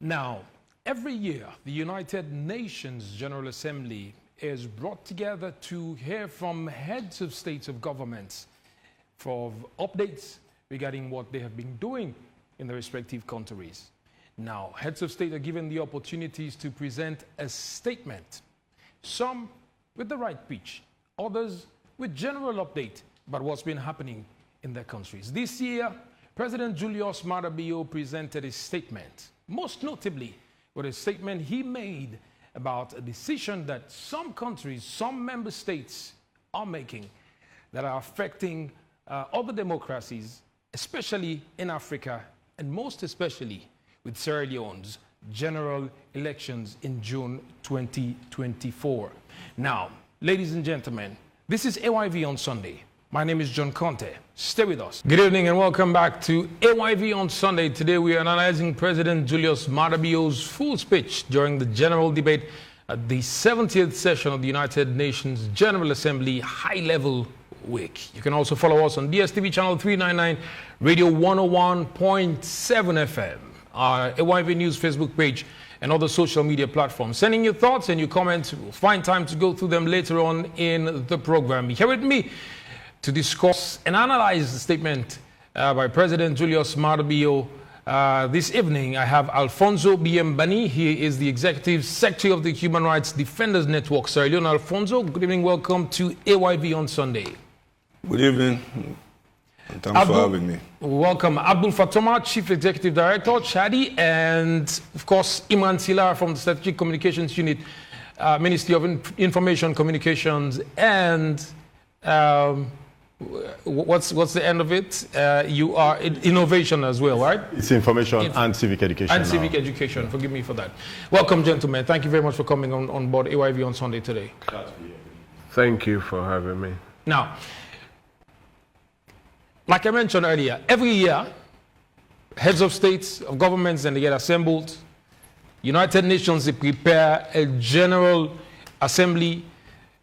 Now, every year, the United Nations General Assembly is brought together to hear from heads of states of governments for updates regarding what they have been doing in their respective countries. Now, heads of state are given the opportunities to present a statement, some with the right pitch, others with general update about what's been happening in their countries. This year, President Julius Maada Bio presented a statement, most notably with a statement he made about a decision that some countries, some member states are making that are affecting other democracies, especially in Africa, and most especially with Sierra Leone's general elections in June 2024. Now, ladies and gentlemen, this is AYV on Sunday. My name is John Conte. Stay with us. Good evening and welcome back to AYV on Sunday. Today we are analyzing President Julius Maada Bio's full speech during the general debate at the 70th session of the United Nations General Assembly High-Level Week. You can also follow us on DSTV channel 399, radio 101.7 FM, our AYV News Facebook page, and other social media platforms. Sending your thoughts and your comments. We'll find time to go through them later on in the program. Here with me to discuss and analyze the statement by President Julius Maada Bio. This evening, I have Alfonso Biembani. He is the Executive Secretary of the Human Rights Defenders Network, Sierra Leone. Alfonso, good evening. Welcome to AYV on Sunday. Good evening. And thanks for having me. Welcome. Abdul Fatoma, Chief Executive Director, Chadi, and of course, Imran Silar from the Strategic Communications Unit, Ministry of Information Communications, and what's the end of it? You are innovation as well, right? It's information and civic education. And civic education. Forgive me for that. Welcome, gentlemen. Thank you very much for coming on board AYV on Sunday today. Thank you for having me. Now, like I mentioned earlier, every year, heads of states, of governments, and they get assembled. United Nations, they prepare a general assembly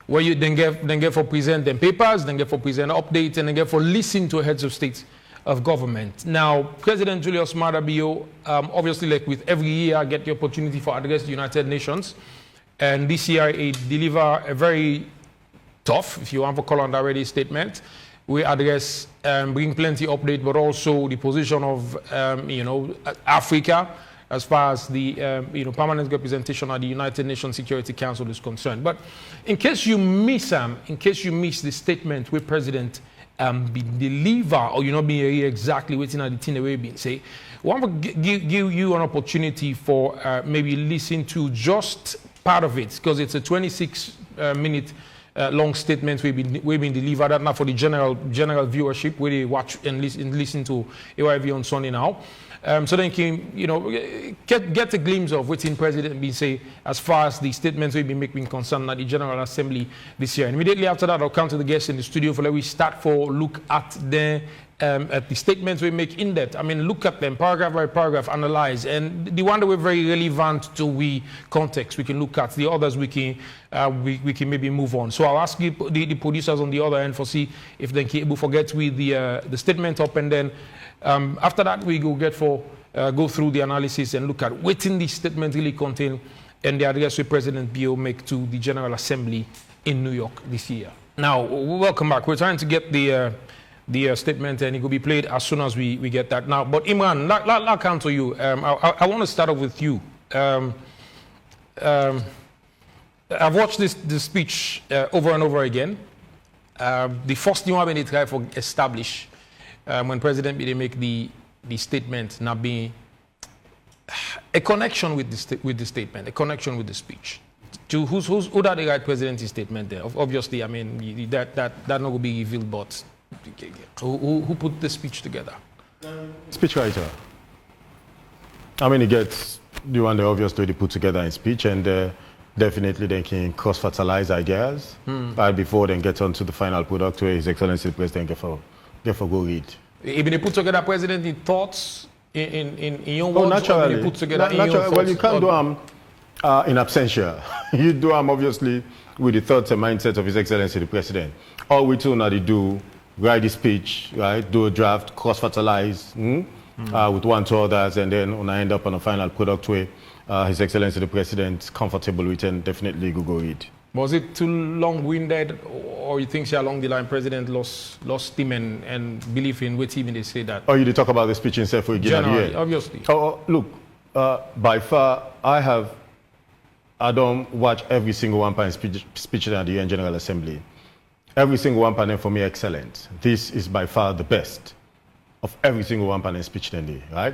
where you then get for present them papers, then get for present updates, and then get for listen to heads of states of government. Now, President Julius Maada Bio, obviously, like with every year, get the opportunity for address the United Nations. And this year, it deliver a very tough, if you want to call on that already, statement. We address, bring plenty update, but also the position of, Africa as far as the permanent representation at the United Nations Security Council is concerned. But in case you miss the statement where President be deliver or you not be hear exactly waiting at the thing the way being say, I want to give you an opportunity for maybe listen to just part of it because it's a 26-minute long statement we've been delivered that now for the general viewership where they watch and listen to AYV on Sunday now. So then can get a glimpse of what's in President been say as far as the statements we've been making concerned at the General Assembly this year. And immediately after that, I'll come to the guests in the studio for let we start for look at the statements we make in depth. I mean, look at them paragraph by paragraph, analyze, and the one that we're very relevant to we context we can look at. The others we can maybe move on. So I'll ask the producers on the other end for see if they can able forget with the statement up, and then after that we go through the analysis and look at what in this statement really contain and the address we President Bio make to the General Assembly in New York this year. Now, welcome back. We're trying to get the statement, and it will be played as soon as we get that. Now, but Imran, I'll come to you. I want to start off with you. I've watched this speech over and over again. The first thing when they try to establish when President Biden make the statement not being a connection with the statement, a connection with the speech. To who that the right president's statement there? Obviously, I mean that not will be revealed, but who put the speech together? Speechwriter. I mean, he gets the one the obvious way they put together in speech, and definitely they can cross-fertilize ideas right before then get on to the final product where His Excellency the President get for go read. Even they put together President in thoughts in your words. Oh, naturally. They put together in your well, thoughts. you can't do them in absentia. You do them obviously with the thoughts and mindset of His Excellency the President. All we two now they do. Write the speech, right? Do a draft, cross-fertilize, with one to others, and then when I end up on a final product where His Excellency the President comfortable with, and definitely go read. Was it too long-winded, or you think along the line President lost steam and belief in what even they say that? Oh, you did talk about the speech himself again? Generally, obviously. Look, by far, I don't watch every single one panel speech at the UN General Assembly. Every single one panel for me excellent. This is by far the best of every single one panel speech today, right?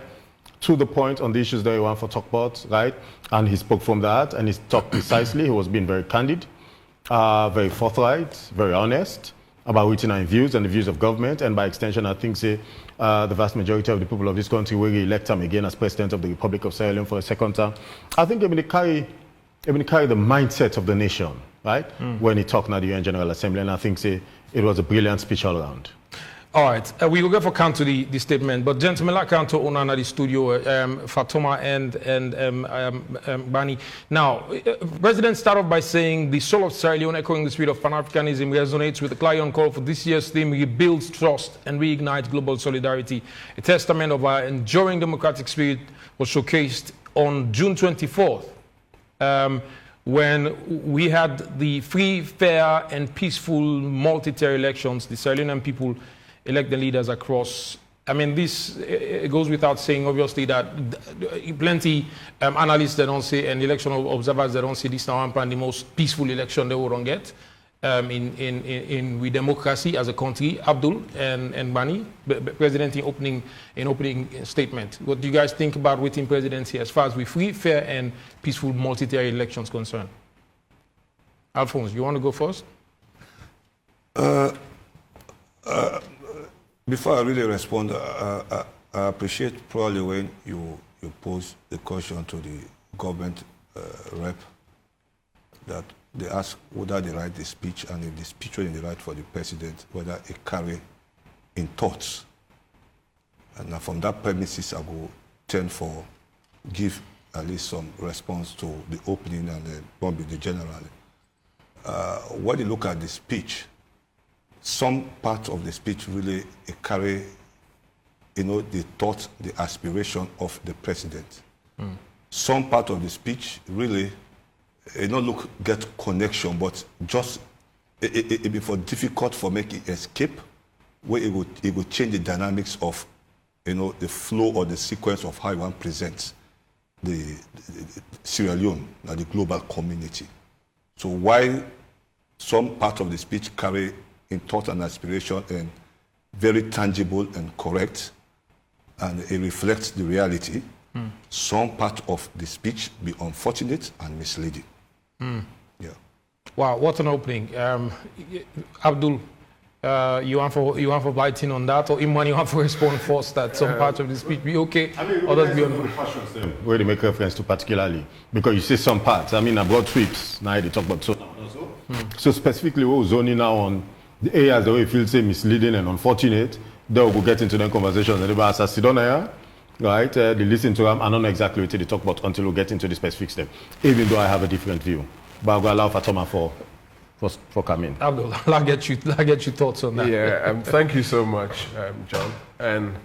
To the point on the issues that he want for talk about, right? And he spoke from that, and he talked precisely. He was being very candid, very forthright, very honest about written and views and the views of government, and by extension, I think the vast majority of the people of this country will elect him again as President of the Republic of Sierra Leone for a second term. I think they're going to carry the mindset of the nation, right? When he talked at the UN General Assembly, and I think it was a brilliant speech all around. All right, we will go for count to the statement, but gentlemen, like count to owner at the studio, Fatoma and Bani. Now, President started off by saying the soul of Sierra Leone, echoing the spirit of Pan-Africanism, resonates with the Clion call for this year's theme: rebuilds trust and reignite global solidarity. A testament of our enduring democratic spirit was showcased on June 24th. When we had the free, fair, and peaceful multi-tier elections. The Sierra Leonean people elect the leaders across. I mean, this it goes without saying, obviously, that plenty analysts that don't say, and election observers that don't say this now the most peaceful election they will get with democracy as a country. Abdul and Bani, President in opening statement. What do you guys think about within presidency as far as with free, fair, and peaceful multi-tier elections concerned? Alphonse, you want to go first? Before I really respond, I appreciate probably when you pose the question to the government rep that they ask whether they write the speech, and if the speech was in the right for the president, whether it carry in thoughts. And from that premises, I will tend for give at least some response to the opening and then the general. When you look at the speech, some part of the speech really carry, the thought, the aspiration of the president. Some part of the speech really, get connection, but just it be for difficult for making escape, where it would change the dynamics of, the flow or the sequence of how one presents the Sierra Leone and the global community. So while some part of the speech carry in thought and aspiration and very tangible and correct, and it reflects the reality, some part of the speech be unfortunate and misleading. Yeah. Wow, what an opening. Abdul, you want for biting on that, or Imran, you want to respond first that some part of the speech be okay? I mean, others be on where they make reference to particularly, because you say some parts. I mean, about tweaks, now they talk about so. So specifically, we're zoning now on the areas the way you feel say misleading and unfortunate. They will get into them conversations and they will ask us, right? They listen to them. I don't know exactly what they talk about until we get into the specifics then, even though I have a different view. But I'll allow Fatoma for coming. Abdul, I'll get your thoughts on that. Yeah, thank you so much, John. And,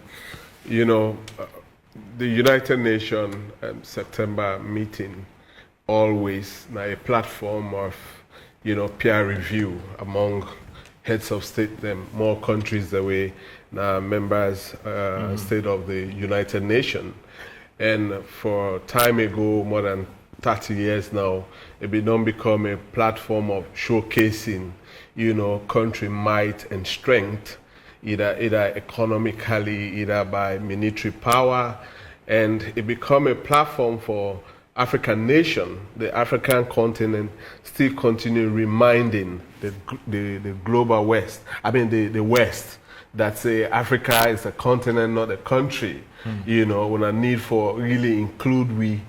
the United Nations September meeting always a platform of, peer review among heads of state, more countries the way members state of the United Nations. And for time ago, more than 30 years now, it become a platform of showcasing, country might and strength, either economically, either by military power, and it become a platform for African nation, the African continent, still continue reminding the global West, the West, that say Africa is a continent, not a country. When a need for really include we,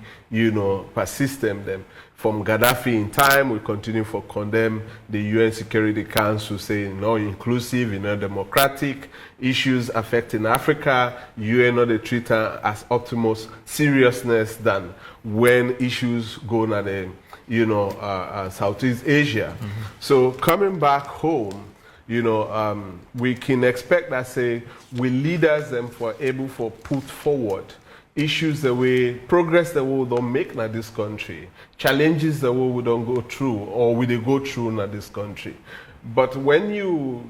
persistent them. From Gaddafi in time, we continue for condemn the UN Security Council, saying no inclusive, democratic issues affecting Africa. UN not treat as utmost seriousness than when issues go to the, Southeast Asia. So coming back home, we can expect that, say, we leaders them for able for put forward issues the way, progress the way we don't make in this country, challenges the way we don't go through or we they go through in this country. But when you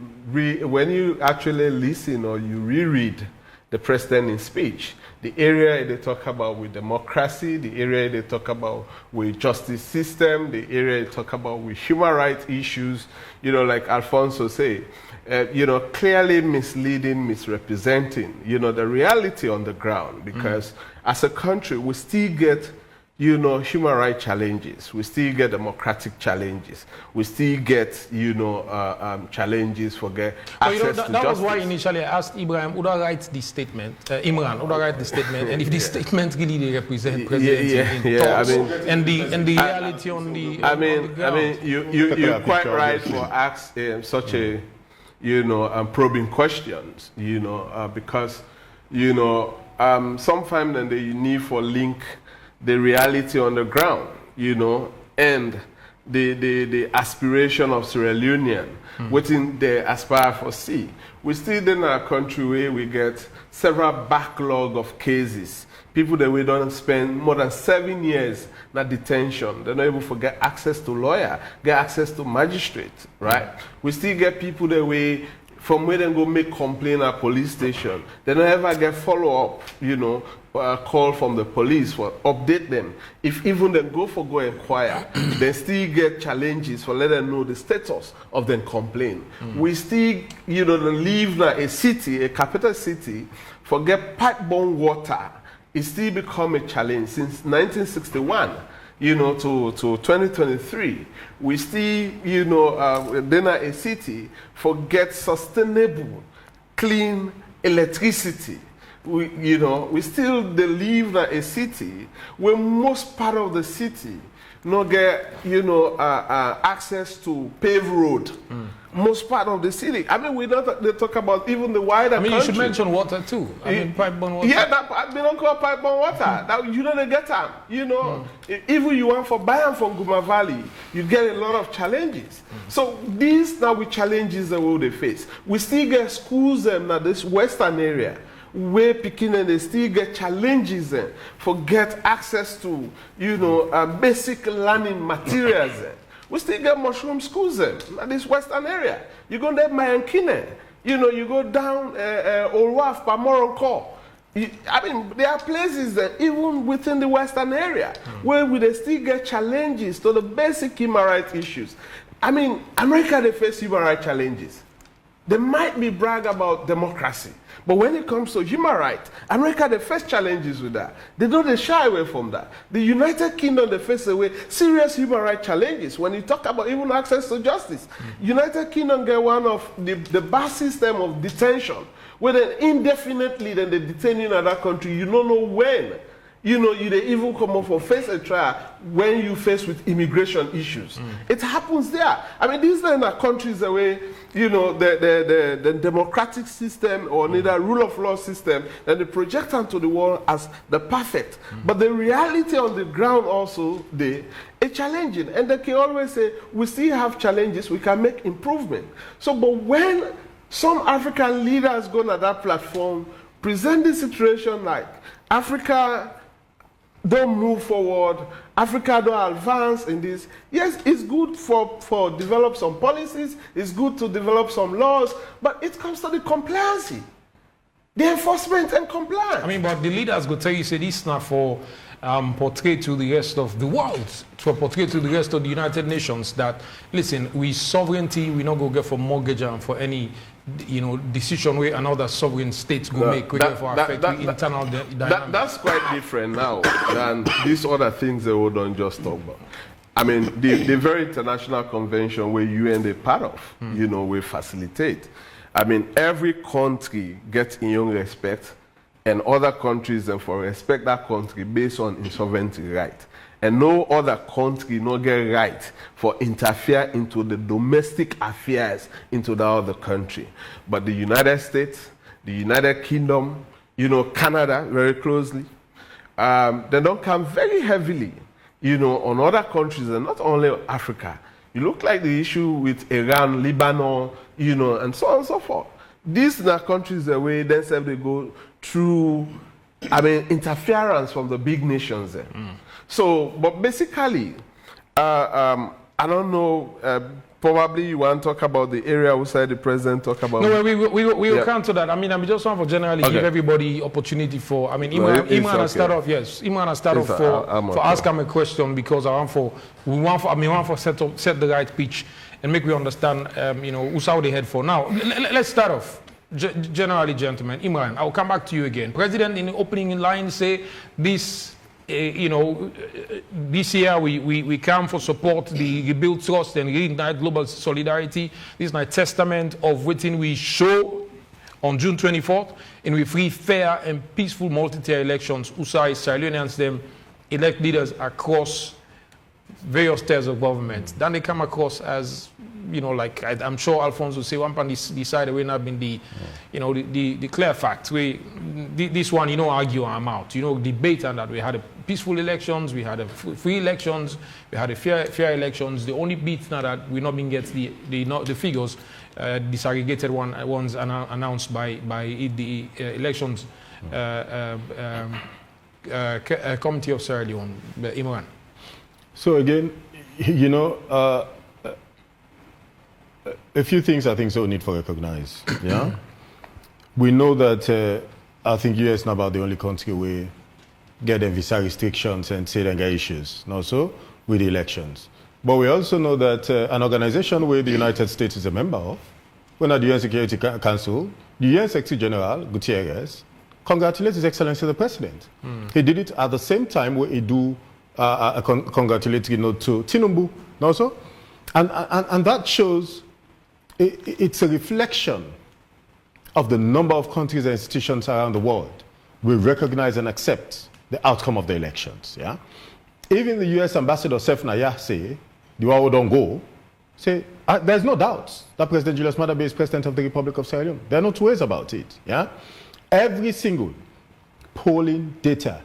actually listen or you reread the president in speech, the area they talk about with democracy, the area they talk about with justice system, the area they talk about with human rights issues, like Alfonso say, clearly misleading, misrepresenting, the reality on the ground. Because as a country, we still get, human rights challenges. We still get democratic challenges. We still get, challenges for get access to that justice. was why initially I asked Ibrahim, would I write the statement, Imran, would I write the statement, and if the statement really they represent presidency in thoughts, and the reality on the ground. You're quite right for asking such a, probing questions, because, sometimes then they need for link the reality on the ground, and the aspiration of Sierra Leonean, within they aspire for see. We still in a country where we get several backlog of cases. People that we don't spend more than 7 years in detention. They're not able to get access to lawyer, get access to magistrate, right? We still get people that we, from where they go make complaint at police station. They don't ever get follow-up, call from the police for update them. If even they go inquire, they still get challenges for let them know the status of their complaint. We still, live in a city, a capital city, forget pipe-borne water. It still become a challenge since 1961. To 2023, we still, then a city forget sustainable, clean electricity. We still live in a city where most part of the city not get, access to paved road. Most part of the city. I mean, they talk about even the wider country. You should mention water too. Pipe-borne water. Yeah, they don't call pipe-borne water. That, they get them. Even you want for buying from Guma Valley, you get a lot of challenges. So these now we challenges the way they face. We still get schools in this western area where Pekin and they still get challenges for get access to, basic learning materials. We still get mushroom schools in this western area. You go there, Mayankine. You go down Olwaf, Pamoronko. There are places that even within the western area where they still get challenges to the basic human rights issues. America, they face human rights challenges. They might be brag about democracy, but when it comes to human rights, America, they face challenges with that. They don't shy away from that. The United Kingdom, they face away serious human rights challenges. When you talk about even access to justice, United Kingdom get one of the bad system of detention, where then indefinitely then they detain you in another country, you don't know when. You they even come up for face a trial when you face with immigration issues. It happens there. These are the countries where, the democratic system or neither rule of law system, and they project onto the world as the perfect. But the reality on the ground also, it's challenging. And they can always say, we still have challenges, we can make improvement. So, but when some African leaders go to that platform, present the situation like Africa don't move forward, Africa don't advance in this. Yes, it's good for develop some policies, it's good to develop some laws, but it comes to the compliance, the enforcement and compliance. But the leaders go tell you, say this not for portray to the rest of the world, to portray to the rest of the United Nations that, listen, we sovereignty, we not go get for mortgage and for any decision where another sovereign state go make for affect the internal dynamics. That's quite different now than these other things that we don't just talk about. The very international convention where UN is part of, we facilitate. Every country gets in your respect, and other countries and for respect that country based on its sovereignty right. And no other country no get right for interfere into the domestic affairs into the other country. But the United States, the United Kingdom, Canada very closely, they don't come very heavily, on other countries and not only Africa, You look like the issue with Iran, Lebanon, you know, and so on and so forth. These are countries the way themselves they go through, I mean, interference from the big nations there. So, but basically, I don't know, probably you want to talk about the area outside the president talk about. No, we will come to that. I mean, I'm just want to generally give everybody opportunity for. I mean, Imran has start off. Yes, Imran has start off for ask him a question because we want for set the right pitch and make we understand. You know, who's how they head for now. Let's start off. Generally, gentlemen, Imran, I'll come back to you again. President in the opening line say this. You know, this year we come for support, the rebuild trust and reignite global solidarity. This is my testament of what we show on June 24th in we free, fair and peaceful multi-tier elections. USAID, Sierra Leoneans them elect leaders across various tiers of government. Then they come across as, you know, like I'm sure Alphonse will say, one pan decide we not been the, you know, the clear fact. This one, you know, argue I'm out. You know, debate on that. We had a peaceful elections, we had a free elections, we had a fair elections. The only beat now that we not been get the figures, disaggregated ones announced by the elections committee of Sierra Leone, Imran. So again, you know, a few things I think so need to recognize. Yeah, we know that I think US not about the only country where get them visa restrictions and say they get issues. Not so with the elections, but we also know that an organization where the United States is a member of, when at the UN Security Council, the UN Secretary General Gutierrez congratulates His Excellency the President. He did it at the same time where he do a congratulatory note to Tinubu. Also, and that shows it's a reflection of the number of countries and institutions around the world will recognize and accept the outcome of the elections. Yeah, even the U.S. Ambassador Sef Naya say the war don't go. Say there's no doubt that President Julius Maada Bio is President of the Republic of Sierra Leone. There are no two ways about it. Yeah, every single polling data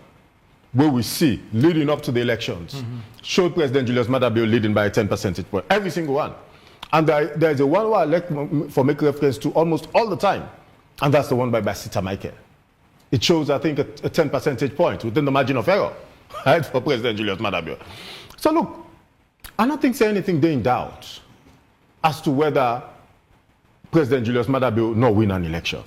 where we see leading up to the elections showed President Julius Maada Bio leading by a 10 percentage point. Every single one. And there's a one where I like for make reference to almost all the time, and that's the one by Basita Michael. It shows, I think, a 10 percentage point within the margin of error, right, for President Julius Maada Bio. So look, I don't think there's anything there in doubt as to whether President Julius Maada Bio no win an election.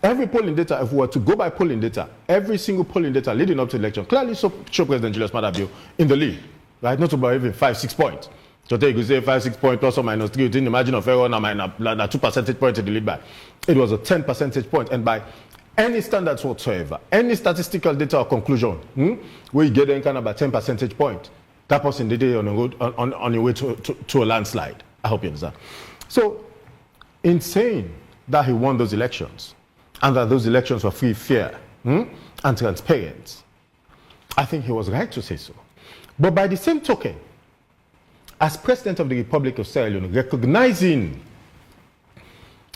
Every polling data, if we were to go by polling data, every single polling data leading up to the election clearly show President Julius Maada Bio in the lead, right? Not about even 5-6 points. So they could say 5-6 points plus or minus 3 within the margin of error, now 2 percentage points in the lead by. It was a 10 percentage point, and by any standards whatsoever, any statistical data or conclusion, where you get any kind of a 10 percentage point, that person did it on the road on your way to a landslide. I hope you understand. So, in saying that he won those elections, and that those elections were free, fair, and transparent, I think he was right to say so. But by the same token, as President of the Republic of Sierra Leone, recognizing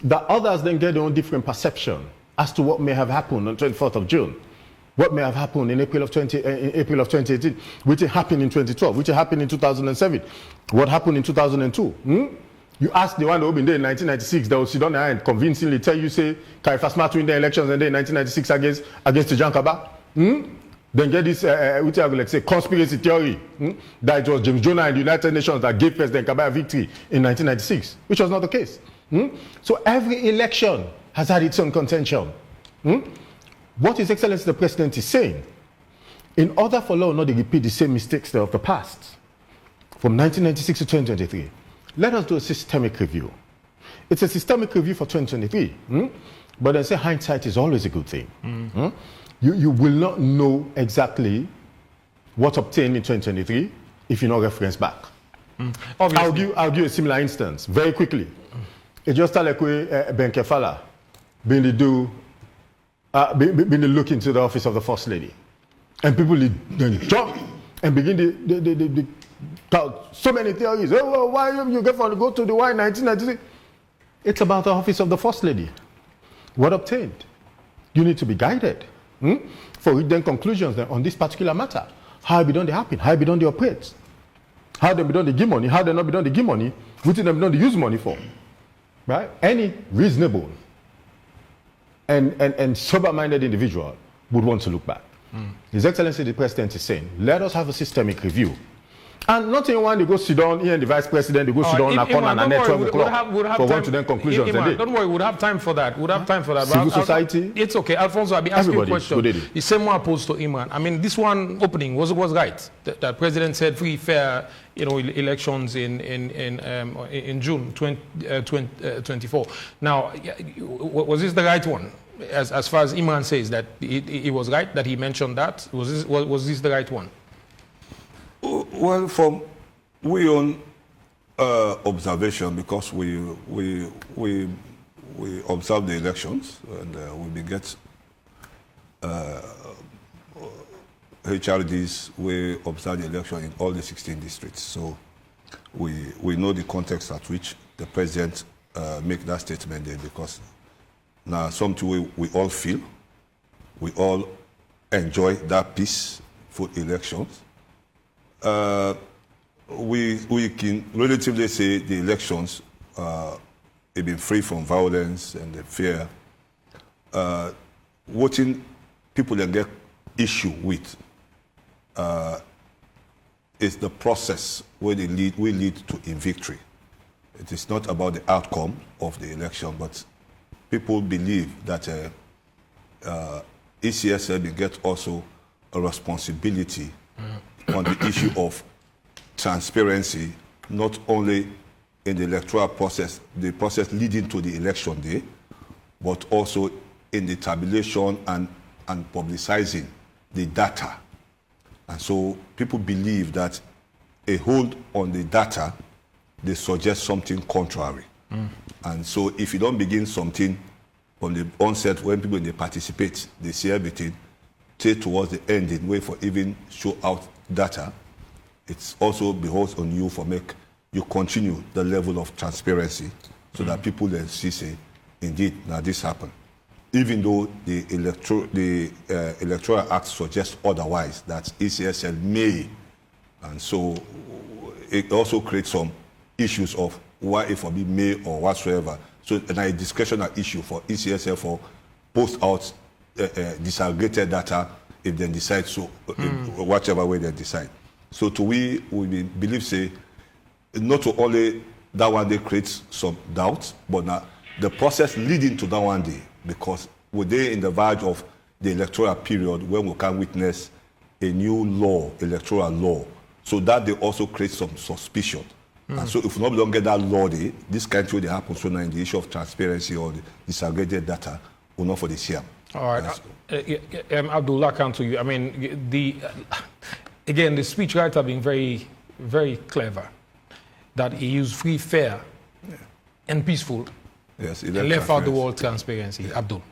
that others then get their own different perception as to what may have happened on 24th of June, what may have happened in April of 2018, which happened in 2012, which happened in 2007, what happened in 2002. You ask the one who been there in 1996, they will sit down there and convincingly tell you, say, Kaifa Smart win the elections and then in 1996 against the Jankaba. Then get this, which I would like say, conspiracy theory, that it was James Jonah and the United Nations that gave President Kabila victory in 1996, which was not the case. So every election has had its own contention. What His Excellency the President is saying, in order for law not to repeat the same mistakes of the past, from 1996 to 2023, let us do a systemic review. It's a systemic review for 2023, but I say hindsight is always a good thing. You will not know exactly what obtained in 2023 if you not reference back. I'll give a similar instance very quickly. It just like we Ben Kefala been to look into the office of the First Lady, and people then jump and begin to so many theories. Oh, well, why you go to the why 1993? It's about the office of the First Lady. What obtained? You need to be guided. For then conclusions then on this particular matter. How be done they happen? How be done they operate? how they be done to give money, how they not be done to give money, what them be done to use money for. Right? Any reasonable and sober-minded individual would want to look back. His Excellency the President is saying, let us have a systemic review. And not in one, they go sit down here and the Vice President, they go sit down in a corner and at 12 o'clock for one to then conclusions. Don't worry, we'll have time for that. Civil society. It's okay. Alfonso, I'll be asking you a question. Everybody. The same one posed to Imran. I mean, this one opening was right. The President said free, fair, elections in June 2024. Now, was this the right one? As far as Imran says that it was right that he mentioned that, was this the right one? Well, from we own observation, because we observe the elections and we get HRDs. We observe the election in all the 16 districts, so we know the context at which the president make that statement there, because now something we all feel, we all enjoy that peaceful elections. We can relatively say the elections have been free from violence and fear. Voting people that get issue with is the process where they lead to in victory. It is not about the outcome of the election, but people believe that ECSL get also a responsibility on the issue of transparency, not only in the electoral process, the process leading to the election day, but also in the tabulation and publicizing the data. And so people believe that a hold on the data, they suggest something contrary. And so if you don't begin something from the onset, when people they participate, they see everything, take towards the ending, wait for even show out data, it's also beholds on you for make you continue the level of transparency so that people then see, say, indeed, now this happened. Even though the Electoral Act suggests otherwise, that ECSL may, and so it also creates some issues of why it be may or whatsoever. So a discretionary issue for ECSL for post out disaggregated data if they decide so, whichever way they decide. So to we believe, say, not only that one day creates some doubts, but now the process leading to that one day, because we're there in the verge of the electoral period when we can witness a new law, electoral law. So that they also create some suspicion. And so if we don't get that law day, this kind of thing happens so now in the issue of transparency or the disaggregated data, will not for this year. All right. Abdullah, come to you. I mean, again, the speechwriter being very, very clever that he used free, fair, and peaceful, yes, and left out the word transparency. Yeah. Abdul.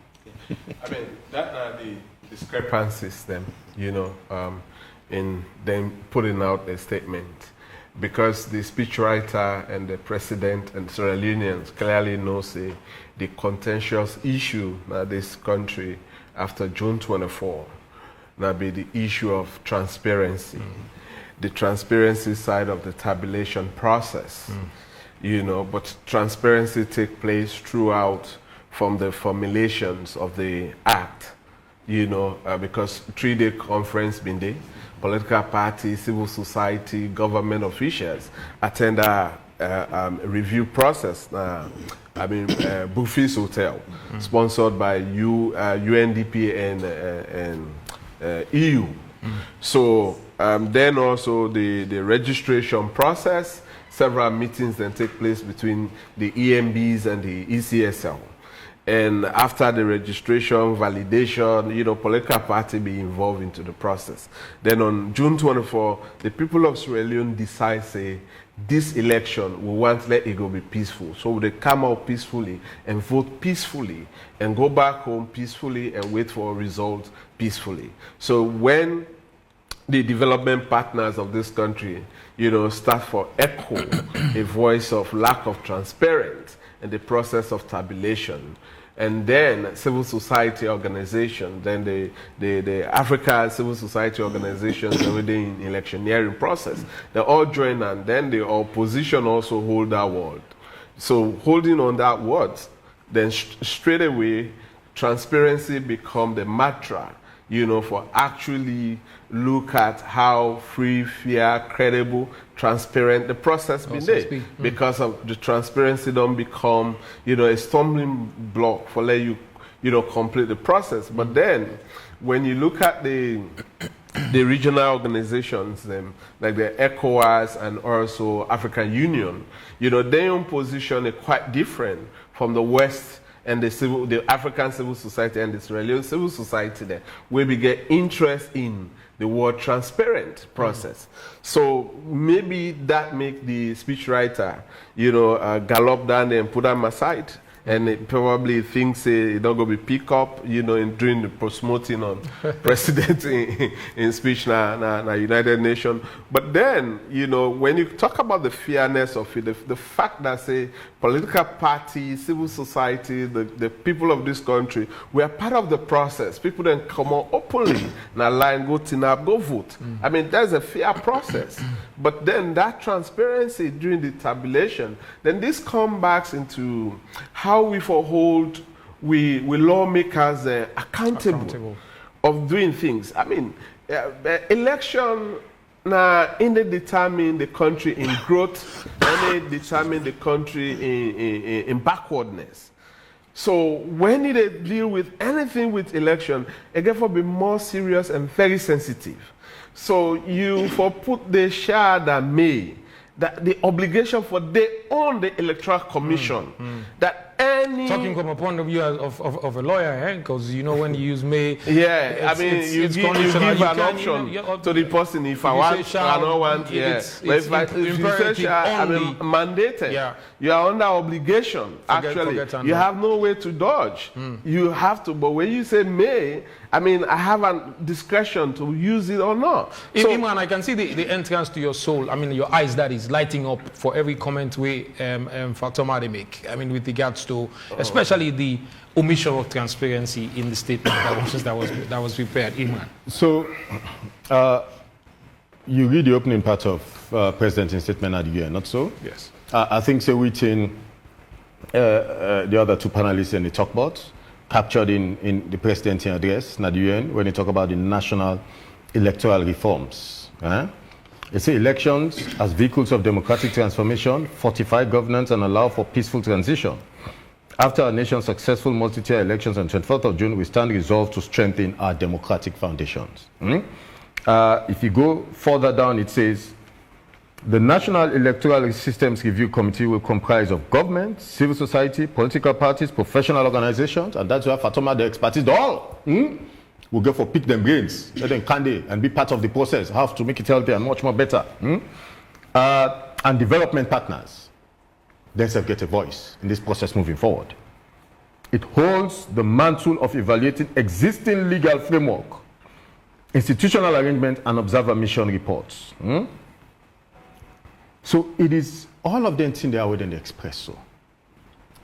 I mean, that are the discrepancies then, in them putting out a statement. Because the speechwriter and the president and Sierra Leoneans clearly know, say, the contentious issue in this country after June 24, now be the issue of transparency, the transparency side of the tabulation process, but transparency take place throughout from the formulations of the act, because 3-day conference been there, political parties, civil society, government officials attend a review process. Buffy's Hotel, sponsored by UNDP and EU. So then also the registration process, several meetings then take place between the EMBs and the ECSL. And after the registration, validation, political party be involved into the process. Then on June 24, the people of Sierra Leone decide, say, this election, we want to let it go be peaceful. So they come out peacefully and vote peacefully and go back home peacefully and wait for a result peacefully. So when the development partners of this country, start for echo a voice of lack of transparency in the process of tabulation, and then civil society organizations, then the African civil society organizations within the electioneering process, they all join, and then the opposition also hold that word. So holding on that word, then straight away, transparency become the mantra, for actually look at how free, fair, credible, transparent the process been there. Because of the transparency don't become, a stumbling block for let you, complete the process. But then, when you look at the regional organizations, like the ECOWAS and also African Union, their own position is quite different from the West and the African civil society and the Israeli civil society there, where we get interest in the word transparent process. So maybe that make the speechwriter, gallop down there and put them aside. And it probably thinks it's not going to be pick up, in doing the promoting on president in speech na United Nations. But then, when you talk about the fairness of it, the fact that, say, political parties, civil society, the people of this country, we are part of the process. People then come out openly, na line, go tinap, go vote. I mean, that's a fair process. But then that transparency during the tabulation, then this comes back into how we hold lawmakers accountable of doing things. I mean, election now determine the country in growth, and they determine the country in backwardness. So when they deal with anything with election, it therefore be more serious and very sensitive. So you for put the share that may, that the obligation for they own the Electoral Commission, that any... Talking from a point of view of a lawyer, because when you use may... Yeah, I mean, you give an option to the person if I want, I don't want, But if you say I mean, mandated, you are under obligation, actually. You have no way to dodge. You have to, but when you say may, I mean, I have a discretion to use it or not. So, Imran, I can see the entrance to your soul. I mean, your eyes that is lighting up for every comment we Factual they make. I mean, with regards to especially the omission of transparency in the statement that was prepared. Imran. So, you read the opening part of President's statement at the UN, not so? Yes. I think so. Within the other two panelists in the talk about, captured in the president's address at the UN when they talk about the national electoral reforms. They say elections as vehicles of democratic transformation, fortify governance and allow for peaceful transition. After our nation's successful multi-tier elections on 24th of June, we stand resolved to strengthen our democratic foundations. If you go further down, it says, the National Electoral Systems Review Committee will comprise of government, civil society, political parties, professional organizations, and that's where Fatoma, the expertise, all will go for pick them brains, let them candy and be part of the process, have to make it healthier and much more better. And development partners, themselves get a voice in this process moving forward. It holds the mantle of evaluating existing legal framework, institutional arrangement, and observer mission reports. So it is all of them things they are within the expresso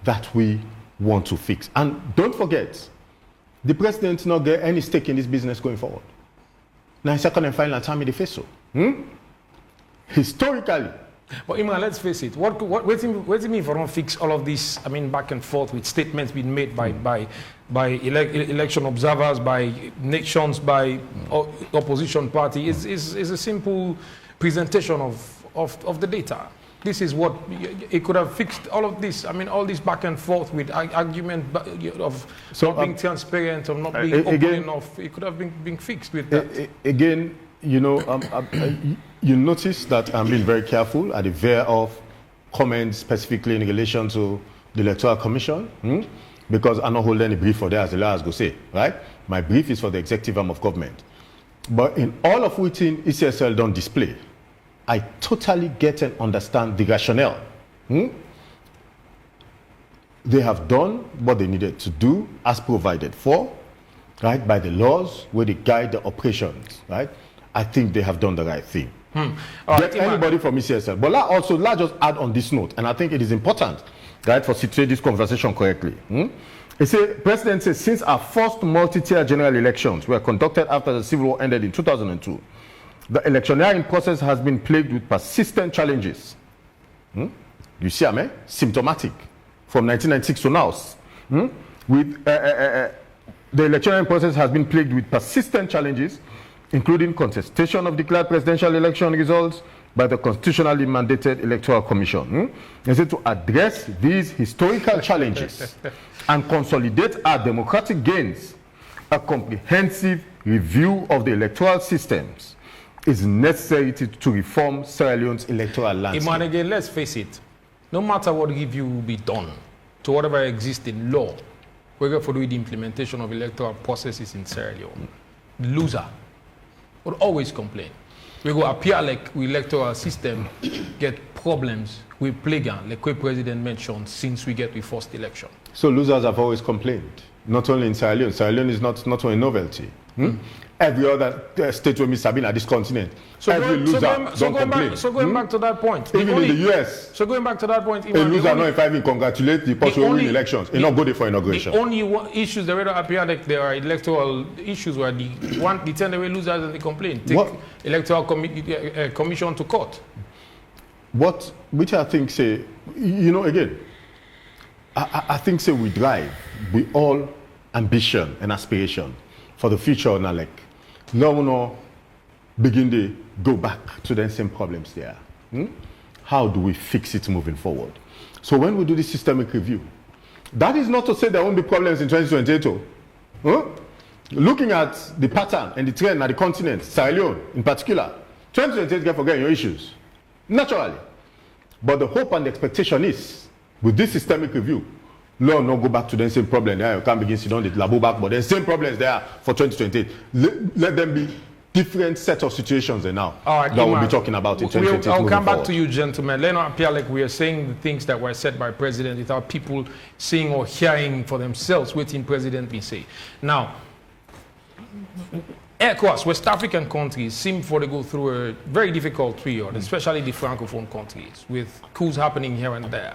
that we want to fix. And don't forget, the president not get any stake in this business going forward. Now, second and final time in the face so. Historically. But Imran, let's face it. What do you mean if I don't fix all of this? I mean, back and forth with statements being made by election observers, by nations, by opposition party. Is a simple presentation of the data. This is what it could have fixed all of this. I mean, all this back and forth with argument of not being transparent, of not being open enough. It could have been fixed with that. Again, you notice that I'm being very careful at the veer of comments specifically in relation to the Electoral Commission, because I'm not holding any brief for that, as the lawyers go say, right? My brief is for the executive arm of government. But in all of which ECSL don't display, I totally get and understand the rationale. They have done what they needed to do as provided for, right, by the laws where they guide the operations, right? I think they have done the right thing. Get anybody from ECSL. But let's just add on this note, and I think it is important, right, for situate this conversation correctly. President says, since our first multi-tier general elections were conducted after the Civil War ended in 2002, the electioneering process has been plagued with persistent challenges. You see, symptomatic from 1996 to now. The electioneering process has been plagued with persistent challenges, including contestation of declared presidential election results by the constitutionally mandated Electoral Commission. They said to address these historical challenges and consolidate our democratic gains, a comprehensive review of the electoral systems is necessary to reform Sierra Leone's electoral landscape. Iman, again, let's face it, no matter what review will be done to whatever exists in law, we're for the implementation of electoral processes in Sierra Leone, the loser would always complain. We go appear like the electoral system get problems with plague, like the president mentioned, since we get the first election. So losers have always complained, not only in Sierra Leone. Sierra Leone is not a novelty. Every other state where Mr. Bean at this continent, every loser don't complain. Going back to that point. Even in the US. So going back to that point. A loser not if I even congratulate the person who win elections. It's not good for inauguration. The only issues that appear like there are electoral issues where the 10 away losers and they complain. Take electoral commission to court. Which I think say, again, I think say we drive, we all ambition and aspiration for the future now, like no begin to go back to the same problems there. How do we fix it moving forward? So when we do this systemic review, that is not to say there won't be problems in 2022. Looking at the pattern and the trend at the continent, Sierra Leone in particular, 2028 can forget your issues, naturally. But the hope and the expectation is, with this systemic review, no go back to the same problem there. You can't begin to sit down the labo back, but the same problems there for 2028. Let them be different set of situations now that we'll be talking about in 2028. I'll come back to you, gentlemen. Let not appear like we are saying the things that were said by President without people seeing or hearing for themselves what the President be say. Now, ECOWAS, West African countries, seem to go through a very difficult period, especially the Francophone countries, with coups happening here and there.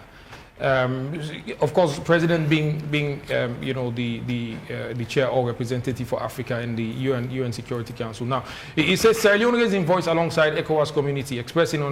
Of course, President being the chair or representative for Africa in the UN Security Council. Now, he says Sierra Leone raising voice alongside ECOWAS community, expressing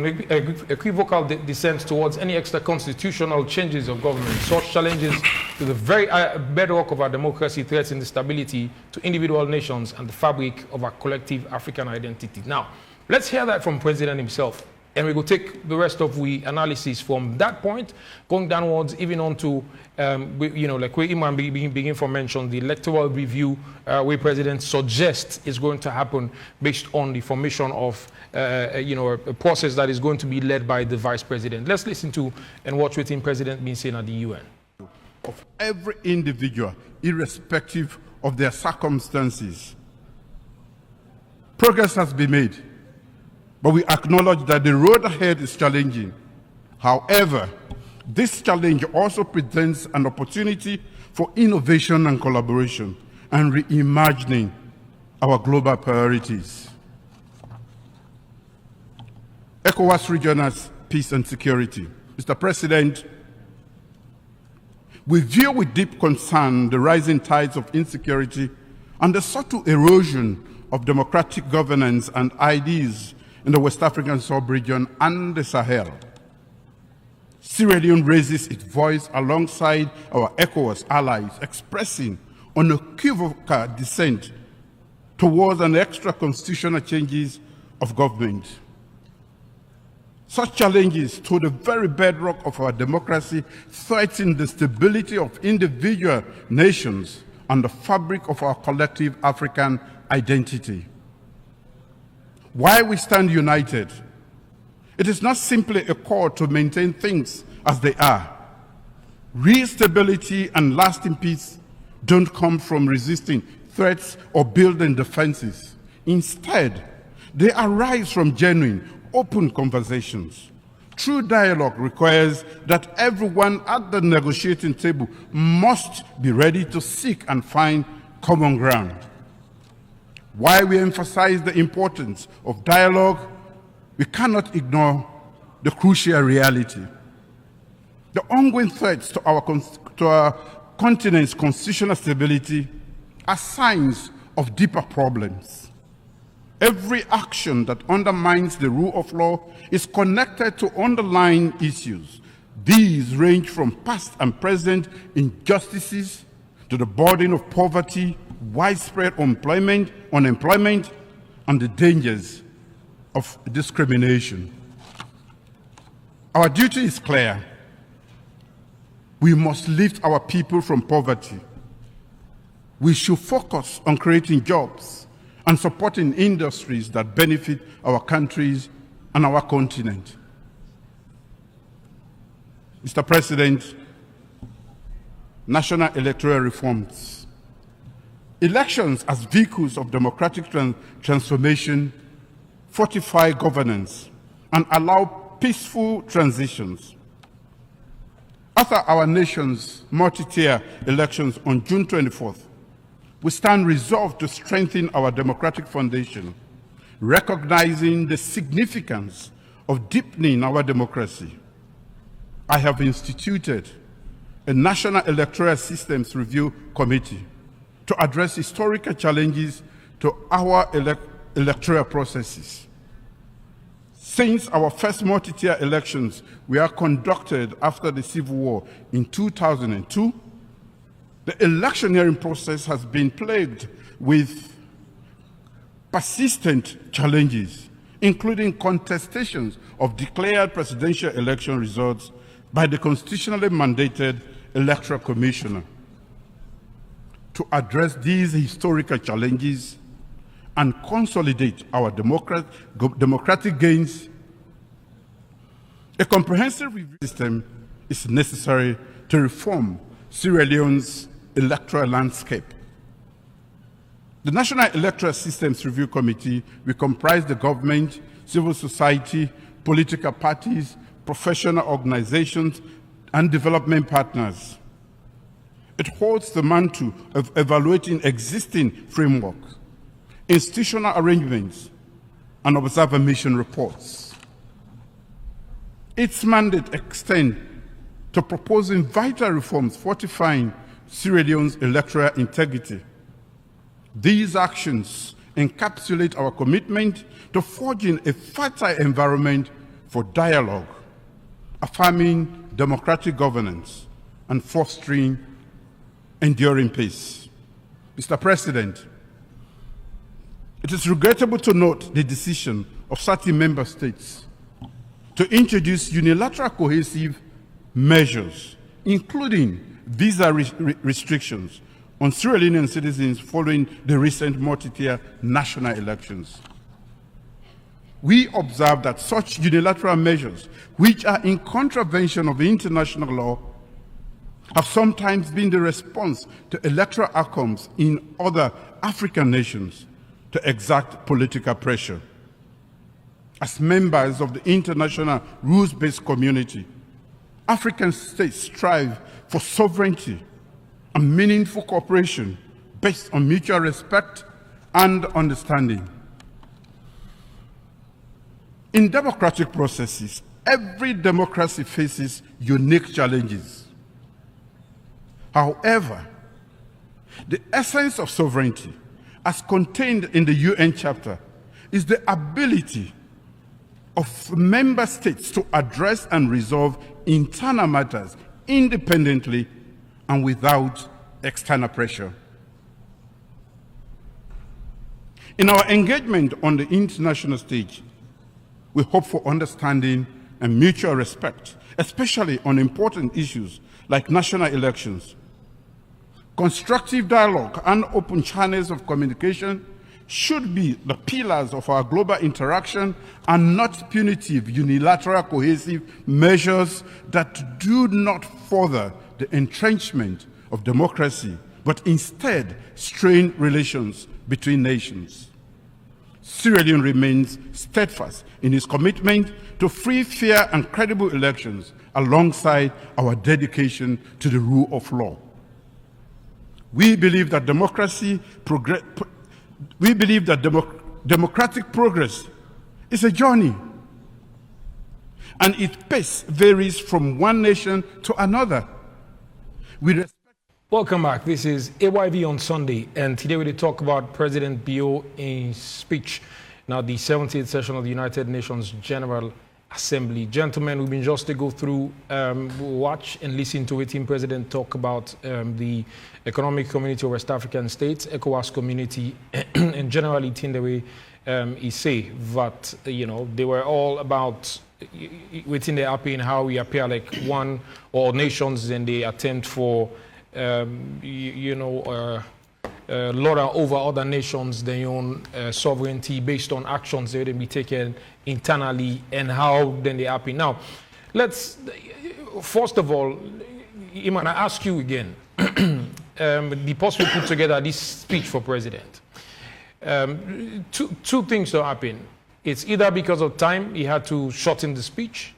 equivocal dissent towards any extra constitutional changes of government. Such challenges to the very bedrock of our democracy, threats and stability to individual nations and the fabric of our collective African identity. Now, let's hear that from President himself. And we will take the rest of the analysis from that point, going downwards, even on to, like where Iman begin from mention, the electoral review, where President suggests is going to happen based on the formation of, a process that is going to be led by the Vice President. Let's listen to and watch what the President been saying at the UN. Of every individual, irrespective of their circumstances. Progress has been made, but we acknowledge that the road ahead is challenging. However, this challenge also presents an opportunity for innovation and collaboration and reimagining our global priorities. ECOWAS region as peace and security. Mr. President, we view with deep concern the rising tides of insecurity and the subtle erosion of democratic governance and ideas in the West African sub-region and the Sahel. Sierra Leone raises its voice alongside our ECOWAS allies, expressing unequivocal dissent towards an extra-constitutional changes of government. Such challenges to the very bedrock of our democracy threaten the stability of individual nations and the fabric of our collective African identity. Why we stand united? It is not simply a call to maintain things as they are. Real stability and lasting peace don't come from resisting threats or building defenses. Instead, they arise from genuine, open conversations. True dialogue requires that everyone at the negotiating table must be ready to seek and find common ground. While we emphasize the importance of dialogue, we cannot ignore the crucial reality. The ongoing threats to our continent's constitutional stability are signs of deeper problems. Every action that undermines the rule of law is connected to underlying issues. These range from past and present injustices to the burden of poverty, widespread unemployment, and the dangers of discrimination. Our duty is clear. We must lift our people from poverty. We should focus on creating jobs and supporting industries that benefit our countries and our continent. Mr. President, national electoral reforms. Elections as vehicles of democratic transformation fortify governance and allow peaceful transitions. After our nation's multi-tier elections on June 24th, we stand resolved to strengthen our democratic foundation, recognizing the significance of deepening our democracy. I have instituted a National Electoral Systems Review Committee to address historical challenges to our electoral processes. Since our first multi-tier elections were conducted after the Civil War in 2002, the electioneering process has been plagued with persistent challenges, including contestations of declared presidential election results by the constitutionally mandated Electoral Commissioner. To address these historical challenges and consolidate our democratic gains, a comprehensive review system is necessary to reform Sierra Leone's electoral landscape. The National Electoral Systems Review Committee will comprise the government, civil society, political parties, professional organizations, and development partners. It holds the mantle of evaluating existing frameworks, institutional arrangements, and observer mission reports. Its mandate extends to proposing vital reforms fortifying Sierra Leone's electoral integrity. These actions encapsulate our commitment to forging a fertile environment for dialogue, affirming democratic governance, and fostering enduring peace. Mr. President, it is regrettable to note the decision of certain member states to introduce unilateral cohesive measures, including visa restrictions on Sierra Leonean citizens following the recent multi-tier national elections. We observe that such unilateral measures, which are in contravention of international law, have sometimes been the response to electoral outcomes in other African nations to exert political pressure. As members of the international rules-based community, African states strive for sovereignty and meaningful cooperation based on mutual respect and understanding. In democratic processes, every democracy faces unique challenges. However, the essence of sovereignty, as contained in the UN Charter, is the ability of member states to address and resolve internal matters independently and without external pressure. In our engagement on the international stage, we hope for understanding and mutual respect, especially on important issues like national elections. Constructive dialogue and open channels of communication should be the pillars of our global interaction and not punitive, unilateral, cohesive measures that do not further the entrenchment of democracy, but instead strain relations between nations. Sierra Leone remains steadfast in its commitment to free, fair, and credible elections alongside our dedication to the rule of law. We believe that democratic progress is a journey, and its pace varies from one nation to another. We respect Welcome back. This is AYV on Sunday, and today we will talk about President Bio in speech. Now, the 70th session of the United Nations General Assembly. Gentlemen, we've been just to go through, watch and listen to it in President talk about the Economic Community of West African States, ECOWAS community, and generally in the way he say that, you know, they were all about within the API and how we appear like one or nations in the attempt for lord over other nations their own sovereignty based on actions that will be taken internally and how then they happen. Now, let's first of all, Iman, I ask you again, the possible put together this speech for president. Two things to happen. It's either because of time he had to shorten the speech,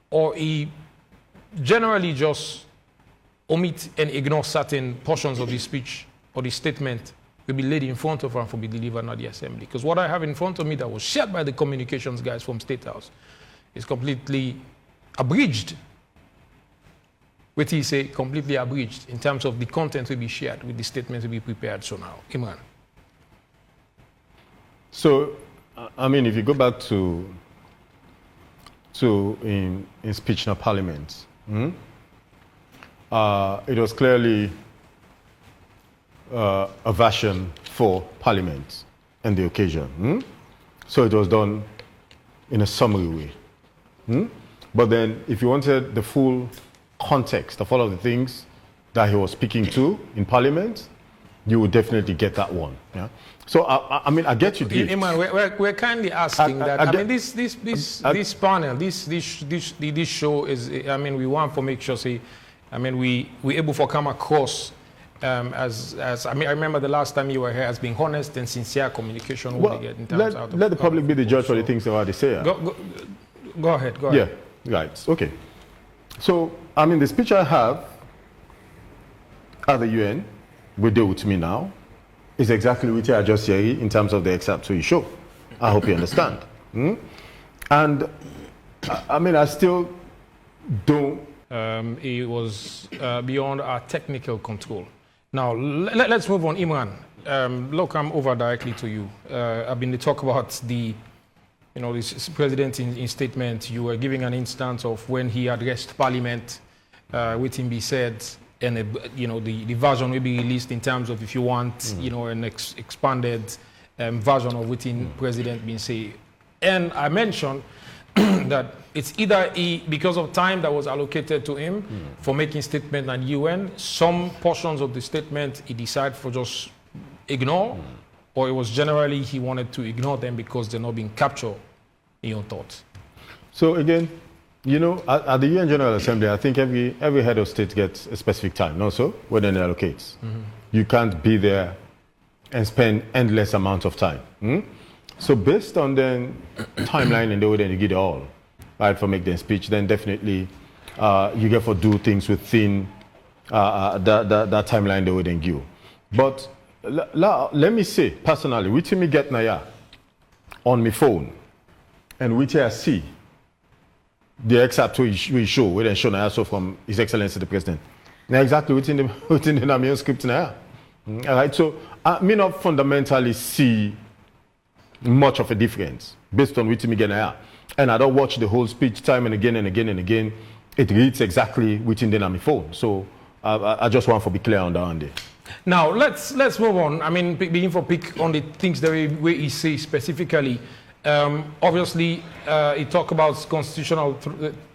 or he generally just omit and ignore certain portions of the speech or the statement will be laid in front of him for be delivered at the assembly. Because what I have in front of me that was shared by the communications guys from State House is completely abridged. What he say, completely abridged in terms of the content will be shared with the statement to be prepared. So now, Imran. So, I mean, if you go back to in speech in a parliament, it was clearly a version for Parliament and the occasion. So it was done in a summary way. But then if you wanted the full context of all of the things that he was speaking to in Parliament, you would definitely get that one. Yeah. So I mean, I get you. Iman, we're kindly asking that. I mean, this panel, this show is. I mean, we want to make sure. Say, I mean, we able to come across as I mean, I remember the last time you were here as being honest and sincere communication. Well, let the public be the judge for the things they say. Go ahead. Yeah, right. Okay. So, I mean, the speech I have at the UN, we deal with me now, is exactly what I just said in terms of the excerpt to you show. I hope you understand. And, I mean, I still don't. It was beyond our technical control. Now, let's move on. Imran, look, I'm over directly to you. I've been to talk about this president in statement. You were giving an instance of when he addressed Parliament, with him be said, and the version will be released in terms of if you want, an expanded version of within president being said. And I mentioned that it's either because of time that was allocated to him for making statement at UN, some portions of the statement he decided for just ignore, or it was generally he wanted to ignore them because they're not being captured in your thoughts. So again, at the UN General Assembly, I think every head of state gets a specific time, not so, when it allocates. You can't be there and spend endless amount of time. So based on the timeline and the way that you get it all, right, for make the speech, then definitely you get to do things within that timeline the way they give. But let me say, personally, which me get now on my phone, and which I see the excerpt we show, we then show now so from His Excellency the President. Now exactly within the Namian script now. All right, so I may not fundamentally see much of a difference based on which me get now. And I don't watch the whole speech time and again and again and again. It reads exactly within the Nami phone. So I just want to be clear on that one day. Now let's move on. I mean, begin for pick on the things that we he say specifically. Obviously, he talk about constitutional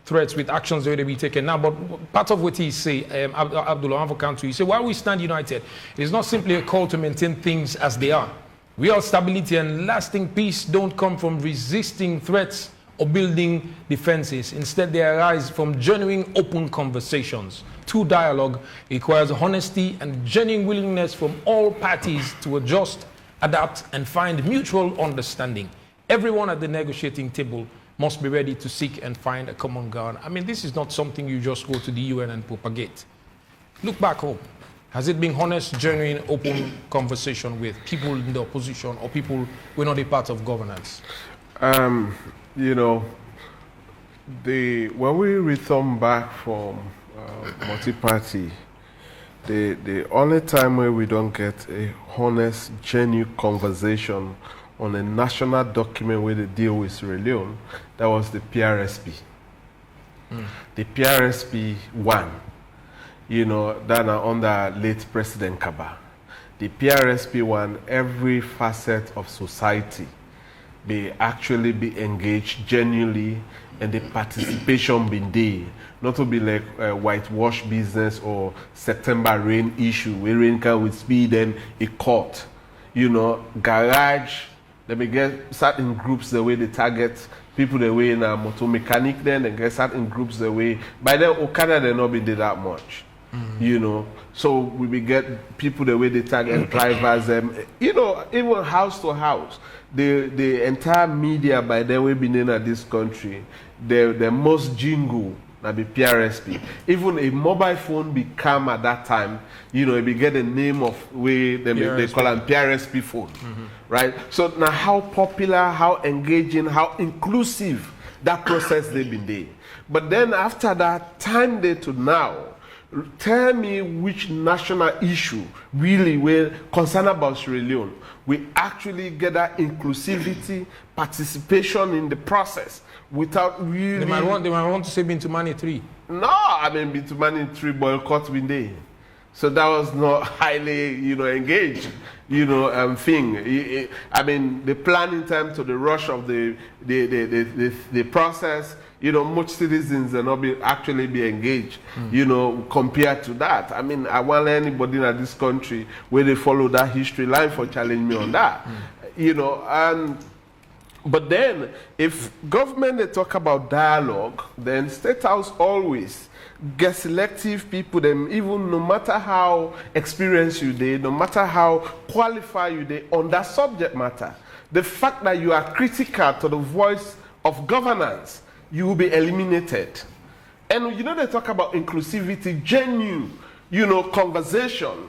threats with actions that will be taken now. But part of what he say, Abdullah Avokantu, he say, while we stand united, it is not simply a call to maintain things as they are. Real stability and lasting peace don't come from resisting threats or building defenses. Instead, they arise from genuine open conversations. True dialogue requires honesty and genuine willingness from all parties to adjust, adapt, and find mutual understanding. Everyone at the negotiating table must be ready to seek and find a common ground. I mean, this is not something you just go to the UN and propagate. Look back home. Has it been honest, genuine, open conversation with people in the opposition or people who are not a part of governance? When we return back from multi-party, The only time where we don't get a honest, genuine conversation on a national document where they deal with Sierra Leone, that was the PRSP. The PRSP 1, you know, that are under late President Kaba. The PRSP 1, every facet of society be actually be engaged genuinely, and the participation been there. Not to be like a whitewash business or September rain issue where rain can with speed and a court. You know, garage, let me get certain groups the way they target people the way in a motor mechanic then and get certain groups the way. By then Okada they not been did that much. You know, so we will get people the way they target drivers, you know, even house to house. The entire media by then we been in this country, the most jingle that be PRSP. Even a mobile phone become at that time, you know, it be get the name of way they call them PRSP phone, right? So now how popular, how engaging, how inclusive that process they been there. But then after that time day to now, tell me which national issue really will concern about Sierra Leone. We actually get that inclusivity, participation in the process without really. They might want to say Bintumani 3. No, I mean Bintumani 3 boycott win day. So that was not highly, you know, engaged, you know, thing. I mean, the planning time to the rush of the process. You know, most citizens are not actually be engaged, you know, compared to that. I mean, I want anybody in this country where they follow that history line for challenge me on that, you know. And but then, if government they talk about dialogue, then State House always get selective people. Them even no matter how experienced you they, no matter how qualified you they on that subject matter, the fact that you are critical to the voice of governance, you will be eliminated. And you know, they talk about inclusivity, genuine, you know, conversation.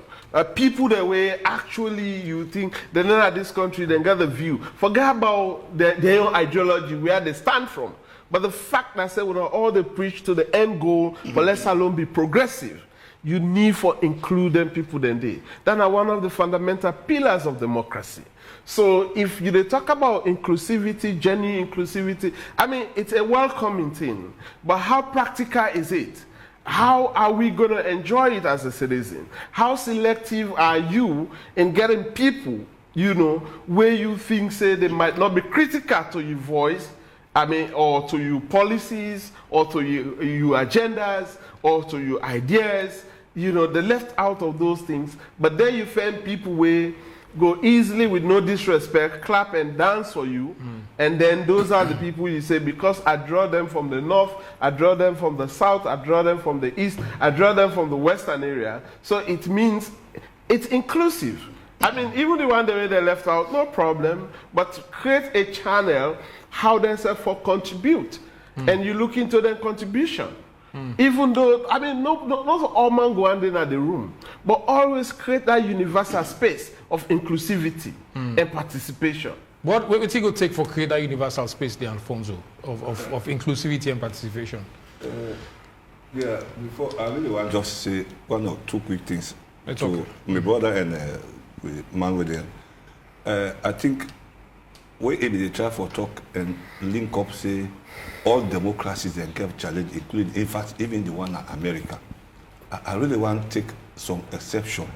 People the way actually you think they're not at this country, then get the view. Forget about their own ideology, where they stand from. But the fact that I say, well, all they preach to the end goal, but let's alone be progressive. You need for including people than they. That are one of the fundamental pillars of democracy. So if you talk about inclusivity, genuine inclusivity, I mean, it's a welcoming thing. But how practical is it? How are we going to enjoy it as a citizen? How selective are you in getting people, you know, where you think, say, they might not be critical to your voice, I mean, or to your policies, or to your agendas, or to your ideas, you know, they left out of those things. But then you find people where go easily with no disrespect, clap and dance for you, and then those are the people you say, because I draw them from the north, I draw them from the south, I draw them from the east, I draw them from the western area. So it means it's inclusive. I mean, even the one the way they left out, no problem, but create a channel how they say for contribute, and you look into their contribution. Even though, I mean, not all man go in the room, but always create that universal space of inclusivity and participation. What will it take for create that universal space there, Alfonso, of inclusivity and participation? Yeah, before I really want to just say one or two quick things to my brother and man with him. I think we they try for talk and link up, say, all democracies and have challenge, including, in fact, even the one in America. I really want to take some exception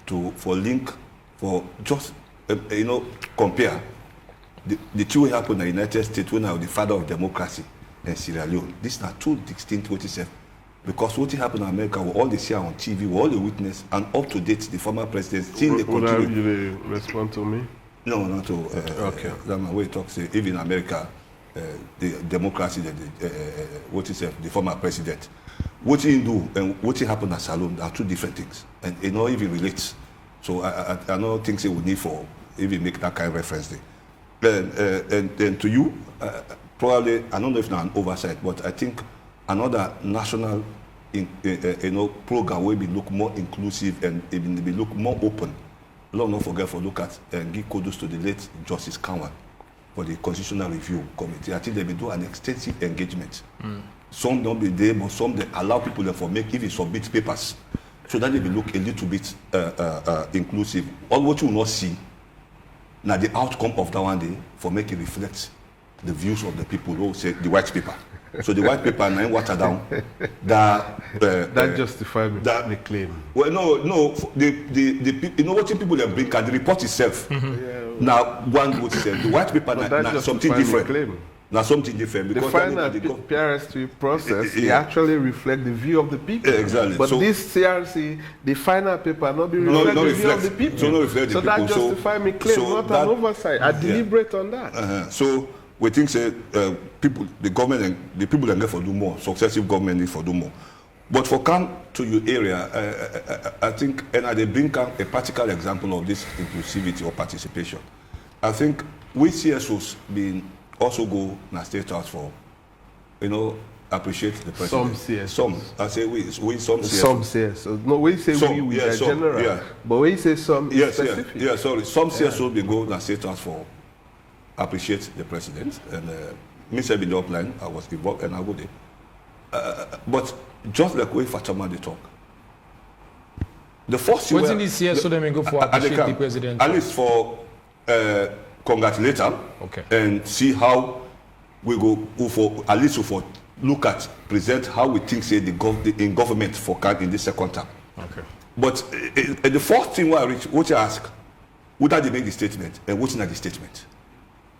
for link, for just, you know, compare the two happened in the United States when I was the father of democracy and Sierra Leone. These are two distinct what is because what happened in America, we all they see on TV, we all the witness, and up to date, the former president still they continue. Would you respond to me? No, not to. Okay. That's my way to talk. Say, even in America, the democracy, what is the former president, what he do and what happened at Salon are two different things, and it not even relates. So I don't think they would need for even make that kind of reference there. And to you, probably I don't know if not an oversight, but I think another national, program will be look more inclusive and even be look more open. Let's not forget for look at and give kudos to the late Justice Kanwan for the Constitutional Review Committee. I think they will do an extensive engagement. Some don't be there, but some they allow people to make if you submit papers. so that they will look a little bit inclusive. All what you will not see, now the outcome of that one day, for make it reflect the views of the people who say the white paper. So the white paper now water down. That justifies the claim. Well, no. The you know what people are bring? The report itself. Now one would say the white paper now something different. Now something different because the final PRS2 process actually reflect the view of the people. Exactly. But so, this CRC, the final paper, not be reflect the view of the people. So that justifies me claim, not an oversight. I deliberate on that. So we think say people, the government and the people that get for do more. Successive government need for do more. But for come to your area, I think, and they bring out a practical example of this inclusivity or participation. I think we CSOs been also go na state house for, appreciate the president. Some CSOs. Some. I say we some CSOs. Some CSOs. No, we say some, we are general. Yeah. But when you say some, specific. Yeah, sorry. Some CSOs been go na state house for appreciate the president. And me said in the upline, I was involved and I go there. But just like way Fatama they talk. The first what's in this CSO they may go for appreciate the president? At least for congratulate them, and see how we go for at least for look at present how we think say in government for in this second term. Okay. But the first thing what you ask, would they make the statement and what's not the statement?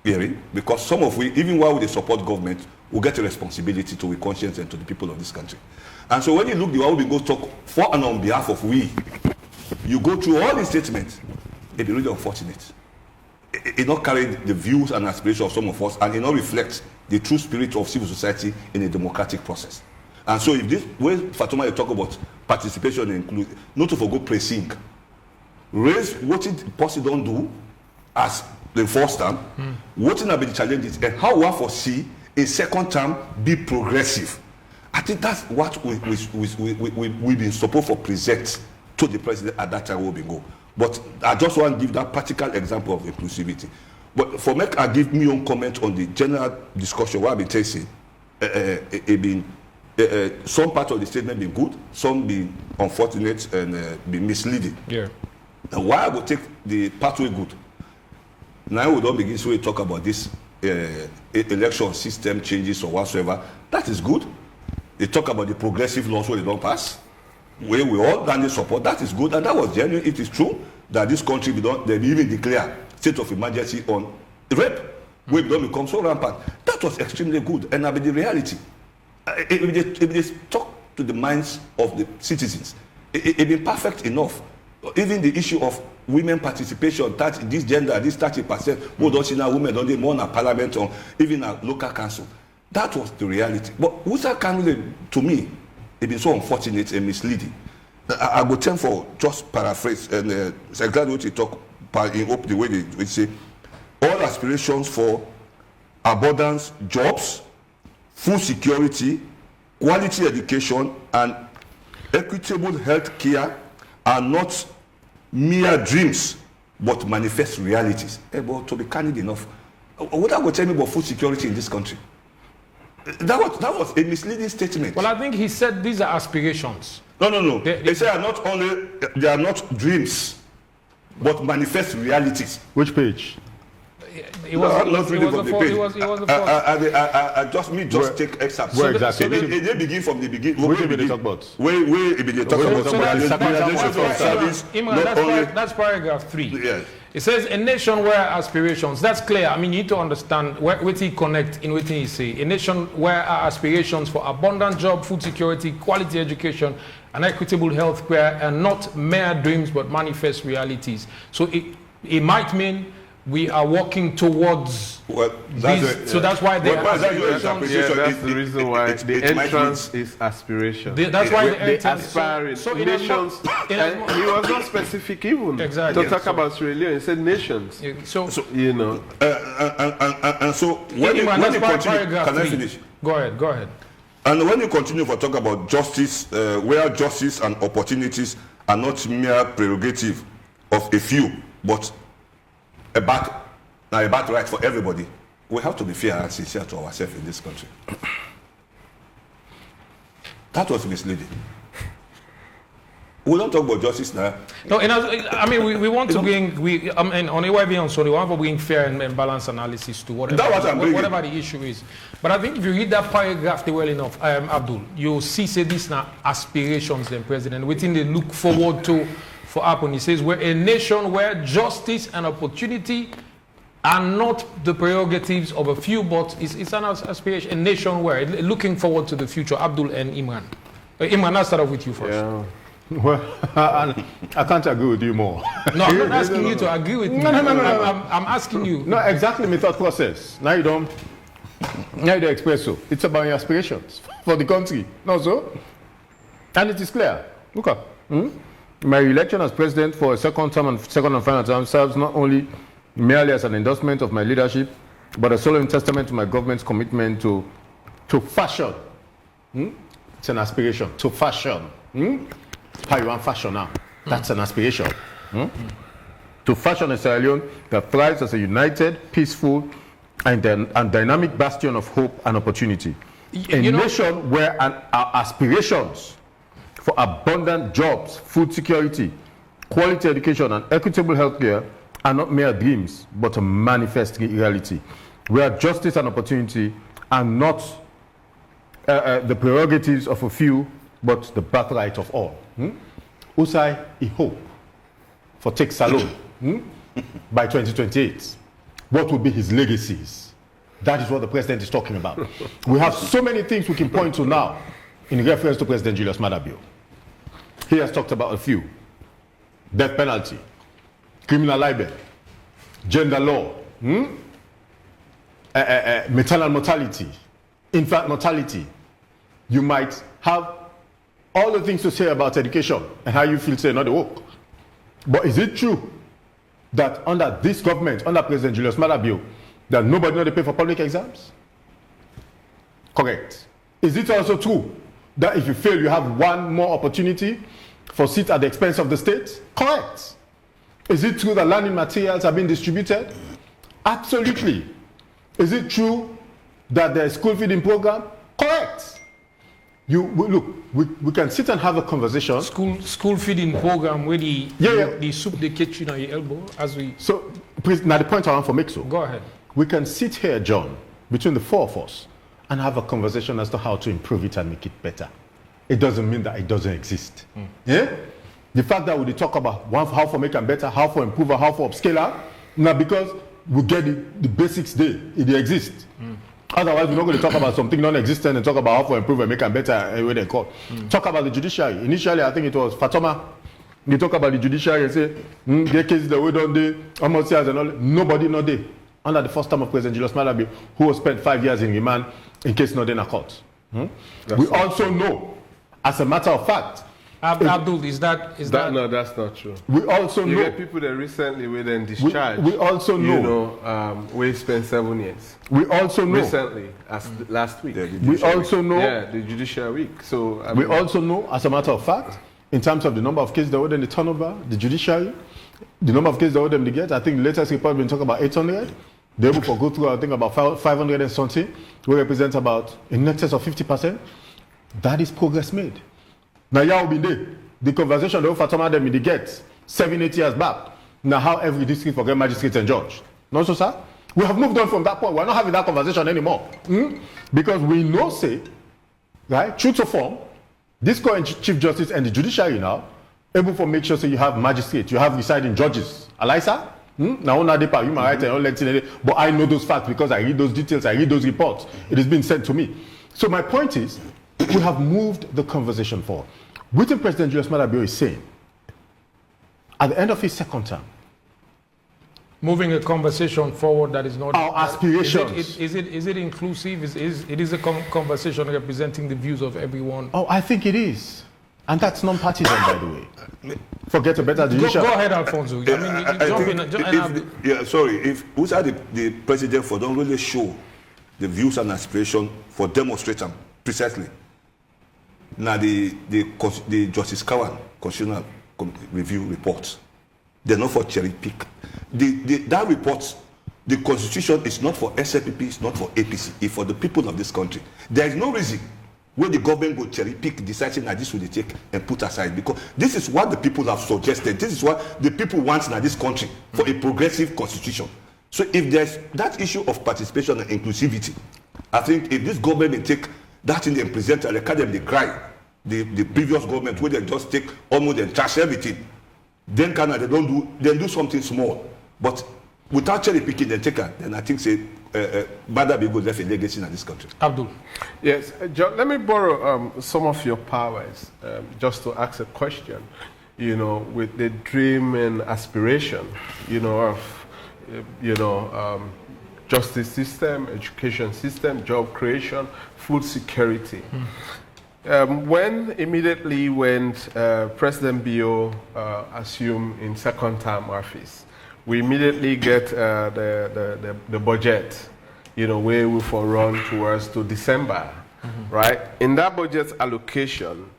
Hearing because some of we even while we support government, we get a responsibility to our conscience and to the people of this country. And so when you look the way we go talk for and on behalf of we, you go through all these statements, it be really unfortunate. It not carry the views and aspirations of some of us, and it not reflect the true spirit of civil society in a democratic process. And so, if this when Fatuma talk about participation and include, not to forgo pressing, raise what it possibly don't do as the first term, what will be the challenges, and how we foresee a second term be progressive. I think that's what we've been supposed to present to the president at that time where we go. But I just want to give that practical example of inclusivity. But for me, I give my own comment on the general discussion. What I've been saying, some part of the statement been good, some been unfortunate and been misleading. Yeah. And why I would take the pathway good? Now we don't begin to talk about this election system changes or whatsoever. That is good. They talk about the progressive laws where they don't pass. Where we all done the support, that is good, and that was genuine. It is true that this country they even declare state of emergency on rape, where we don't become so rampant. That was extremely good, and I mean the reality. If they talk to the minds of the citizens, it been perfect enough. Even the issue of women participation, this gender, this 30%, we don't see now women don't do more in parliament or even a local council. That was the reality. But Usa can to me. It's been so unfortunate and misleading. I go tend for just paraphrase and exactly what you talk in up the way they say all aspirations for abundance, jobs, food security, quality education, and equitable health care are not mere dreams but manifest realities. But to be candid enough, what are you tell me about food security in this country? That was a misleading statement. Well, I think he said these are aspirations. No. They say they are not dreams, but manifest realities. Which page? It was not reading from the page. It was the first. I just take excerpts. Where exactly? They begin from the beginning. Which they talk about? Where they talk about that's paragraph 3. Yes. It says a nation where aspirations. That's clear. I mean, you need to understand what he connect in what he say. A nation where our aspirations for abundant job, food security, quality education, and equitable health care are not mere dreams but manifest realities. So it might mean we are working towards these. So that's why they are aspirations. Yeah, that's the reason why the entrance is aspiration. That's why the entrance. Aspiring nations. And he was not specific even exactly to talk about Sierra Leone. He said nations. So you know. And so when you continue, can I finish? Go ahead. And when you continue to talk about justice, where justice and opportunities are not mere prerogative of a few, but a birthright for everybody, we have to be fair and sincere to ourselves in this country. That was misleading. We don't talk about justice now. No, and I mean, we want to bring, on AYV and so we want to bring fair and balanced analysis to whatever the issue is. But I think if you read that paragraph well enough, Abdul, you'll see say this now aspirations then president, within they look forward to for happen. He says we're a nation where justice and opportunity are not the prerogatives of a few, but it's an aspiration, a nation where looking forward to the future. Abdul and Imran. Imran, I'll start off with you first. Yeah. Well, I can't agree with you more. No, I'm not asking you to agree with me. No. I'm asking you. No, exactly my thought process. Now you don't express so. It's about your aspirations for the country. No, so? And it is clear. Look up. My election as president for a second and final term serves not only merely as an endorsement of my leadership, but a solemn testament to my government's commitment to fashion. It's an aspiration. To fashion. How you want fashion now? That's an aspiration. To fashion a Sierra Leone that thrives as a united, peaceful, and dynamic bastion of hope and opportunity. A nation where our aspirations for abundant jobs, food security, quality education, and equitable healthcare are not mere dreams, but a manifest reality. Where justice and opportunity are not the prerogatives of a few, but the birthright of all. Usai I hope for Take Salon by 2028. What will be his legacies? That is what the president is talking about. We have so many things we can point to now in reference to President Julius Maada Bio. He has talked about a few. Death penalty, criminal libel, gender law, maternal mortality, infant mortality. You might have all the things to say about education and how you feel say not the work. But is it true that under this government, under President Julius Maada Bio, that nobody know they pay for public exams? Correct. Is it also true that if you fail, you have one more opportunity for seat at the expense of the state? Correct. Is it true that learning materials are being distributed? Absolutely. Is it true that there is school feeding program? Correct. We can sit and have a conversation. School feeding program where the soup they catch you on your elbow as we. So, please, now the point I want to make so. Go ahead. We can sit here, John, between the four of us, and have a conversation as to how to improve it and make it better. It doesn't mean that it doesn't exist. Yeah? The fact that we talk about how to make it better, how to improve, how to upscale, now because we get the basics there, it exists. Otherwise, we're not going to talk about something non-existent and talk about how to improve and make it better, what they call. Talk about the judiciary. Initially, I think it was Fatoma. They talk about the judiciary and say, get cases that we don't do, almost years and all. Nobody not there. Under the first term of President Julius Maada Bio, who was spent 5 years in remand in case not in a court. We also know, as a matter of fact, Abdul, is that no, that's not true. We also you know get people that recently were then discharged. We also know. We spent 7 years. We also know recently, as last week. We also know. Yeah, the judicial week. So we also know, as a matter of fact, in terms of the number of cases that were in the turnover, the judiciary, the number of cases that were them to get. I think the latest report been talking about 800. They will go through, I think, about 500 and something. We represent about in excess of 50%. That is progress made. Now, y'all been there. The conversation that Fatoma them in the get 7-8 years back. Now, how every district forget magistrates and judge. Not so, sir. We have moved on from that point. We're not having that conversation anymore. Because we know, say, right, true to form, this current Chief Justice and the judiciary now, able to make sure so you have magistrates, you have residing judges. Alisa? Now, you might write but I know those facts because I read those details, I read those reports. It has been sent to me. So my point is, we have moved the conversation forward. What President Julius Maada Bio is saying, at the end of his second term, moving a conversation forward that is not our aspirations. Is it inclusive? It is a conversation representing the views of everyone? Oh, I think it is. And that's non-partisan, by the way. Forget a better decision. Go ahead, Alfonso. If who's the president for don't really show the views and aspirations for demonstration precisely. Now the Justice Kawan Constitutional Review reports, they're not for cherry pick. That report, the constitution is not for SLPP, it's not for APC, it's for the people of this country. There is no reason where the government will cherry pick, deciding that this will they take and put aside, because this is what the people have suggested. This is what the people want in this country for a progressive constitution. So if there's that issue of participation and inclusivity, I think if this government will take that in and present and kind of they cry, the previous government where they just take almost and trash everything, then Canada they do something small, but without cherry picking the taker, then I think say Bada Bigo left a legacy in this country. Abdul. Yes, John, let me borrow some of your powers just to ask a question, you know, with the dream and aspiration, you know, of, justice system, education system, job creation, food security. When President Bio assumed in second term office, we immediately get the budget, you know, where we for run towards to December, right? In that budget allocation,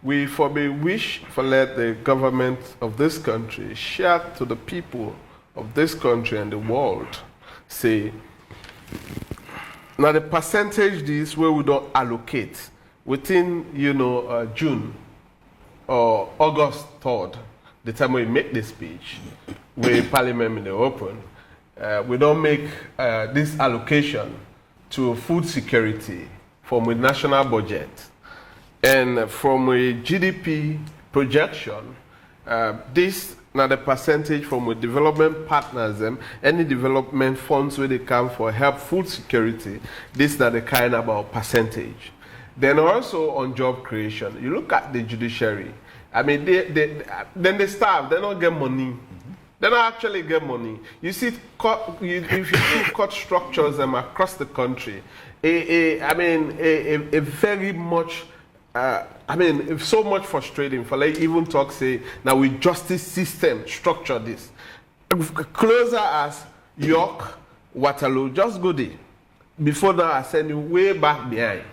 we for me wish for let the government of this country share to the people of this country and the world, say, now the percentage this where we don't allocate within, you know, June or August 3rd, the time we make this speech, where Parliament in the open, we don't make this allocation to food security from a national budget. And from a GDP projection, this now the percentage from a development partners, any development funds where they come for help food security, this is not the kind of percentage. Then also on job creation, you look at the judiciary. I mean, then the staff, they don't get money. They don't actually get money. You see, if you see court structures across the country, a very much, it's so much frustrating for like even talk say, now we justice system structure this. Closer as York, Waterloo, just go there. Before that, I send you way back behind.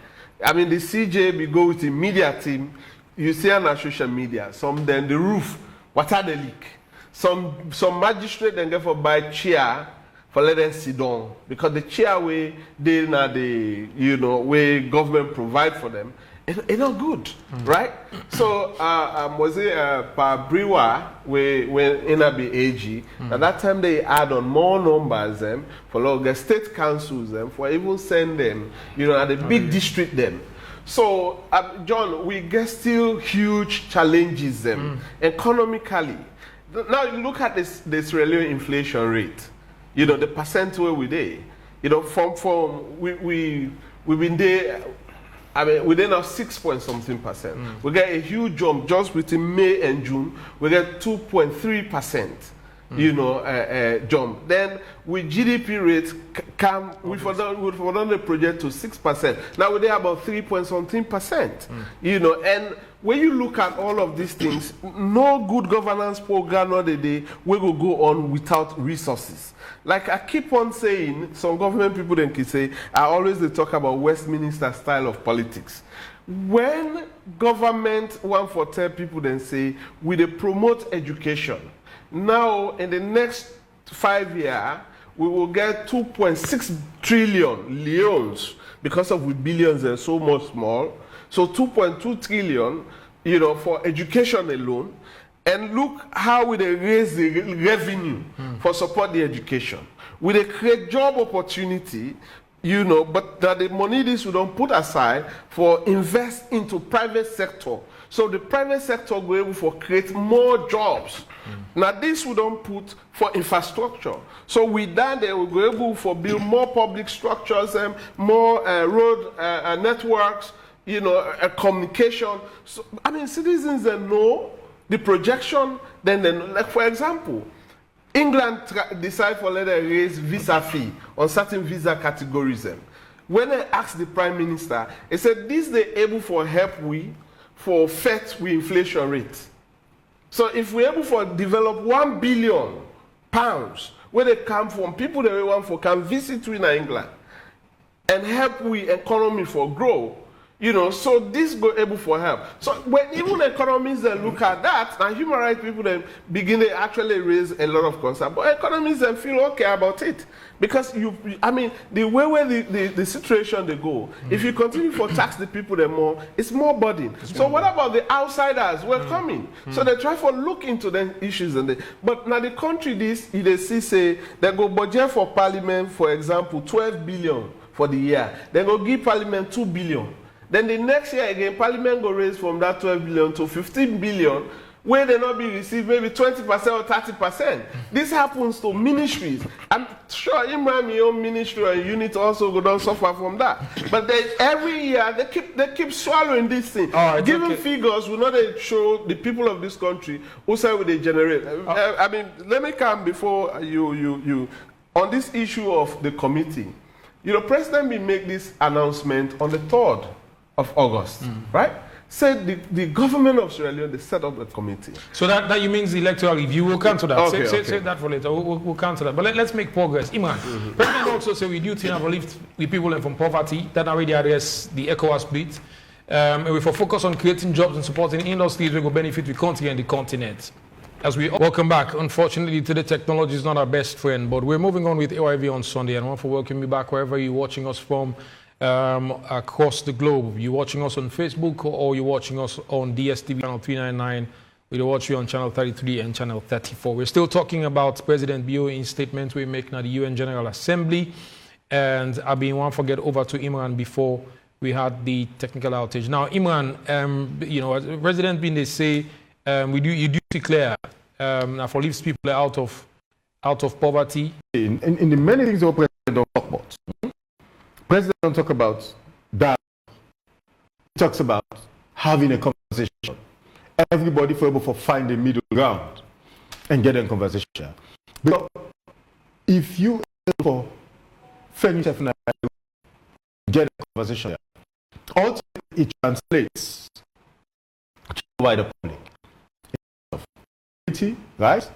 I mean, the CJ, we go with the media team, you see on our social media, some then the roof, water the leak. Some magistrate then get for buy chair for let them sit down because the chair way they now the way government provide for them, it's not good, right? So was it per Brewer when in a be AG? At that time they add on more numbers for the state councils for even send them at the big district them. So John, we get still huge challenges economically. Now you look at this real inflation rate. The percent where we there. From we've been there. I mean, within our 6.something%. We get a huge jump just within May and June. We get 2.3%. Jump. Then with GDP rates we've done the project to 6%. Now we're there about 3.something%. And when you look at all of these things, no good governance program or the day we will go on without resources. Like I keep on saying, some government people then can say, I always they talk about Westminster style of politics. When government want for tell people then say, we they promote education. Now in the next 5 years, we will get 2.6 trillion leones because of with billions are so much small. So 2.2 trillion, for education alone. And look how we they raise the revenue for support the education. We they create job opportunity, but that the money this we don't put aside for invest into private sector. So the private sector will be able to create more jobs. Now this we don't put for infrastructure. So with that they will be able to build more public structures and more road networks, communication. So, I mean, citizens that know the projection, then like for example, England decide for let them raise visa fee on certain visa categories. When I asked the Prime Minister, he said this they able for help for fight with inflation rate. So if we're able to develop £1 billion where they come from, people that we want for can visit in England and help we economy for grow, You know, so this go able for help. So when even economists then look at that, and human rights people then begin to actually raise a lot of concern. But economists then feel okay about it. Because I mean, the way where the situation they go, if you continue to tax the people then more, it's more burden. So what about the outsiders who are coming? So they try to look into the issues but now the country they see say they go budget for parliament, for example, 12 billion for the year. They go give parliament 2 billion. Then the next year again, Parliament go raise from that 12 billion to 15 billion, where they not be received maybe 20% or 30%. This happens to ministries. I'm sure Imran, your own ministry and unit also go down suffer from that. But every year they keep swallowing this thing. Given figures will not show the people of this country who say what they generate. I mean, let me come before you on this issue of the committee. You know, President will make this announcement on the 3rd of August, right? Said the government of Sierra Leone, they set up a committee. So that you means the electoral review. We'll come to that. Okay, Say that for later. We'll come to that. But let's make progress. Imran, President also said we do think we lift with people from poverty. That already address the ECOWAS split. And we focus on creating jobs and supporting industries that will benefit the country and the continent. As we welcome back, unfortunately today technology is not our best friend, but we're moving on with AYV on Sunday, and I want to welcome you back wherever you're watching us from. Across the globe. You're watching us on Facebook or you're watching us on DSTV channel 399. We'll watch you on channel 33 and channel 34. We're still talking about President Bio's statement we're making at the UN General Assembly. And I've been one forget over to Imran before we had the technical outage. Now, Imran, you know, as President Bin, they say you do declare for leaves people out of poverty. In the many things the President don't talk about. President don't talk about that. He talks about having a conversation. Everybody for able to find a middle ground and get a conversation. Because if you able to get a conversation, ultimately it translates to the wider public. In terms of unity, right?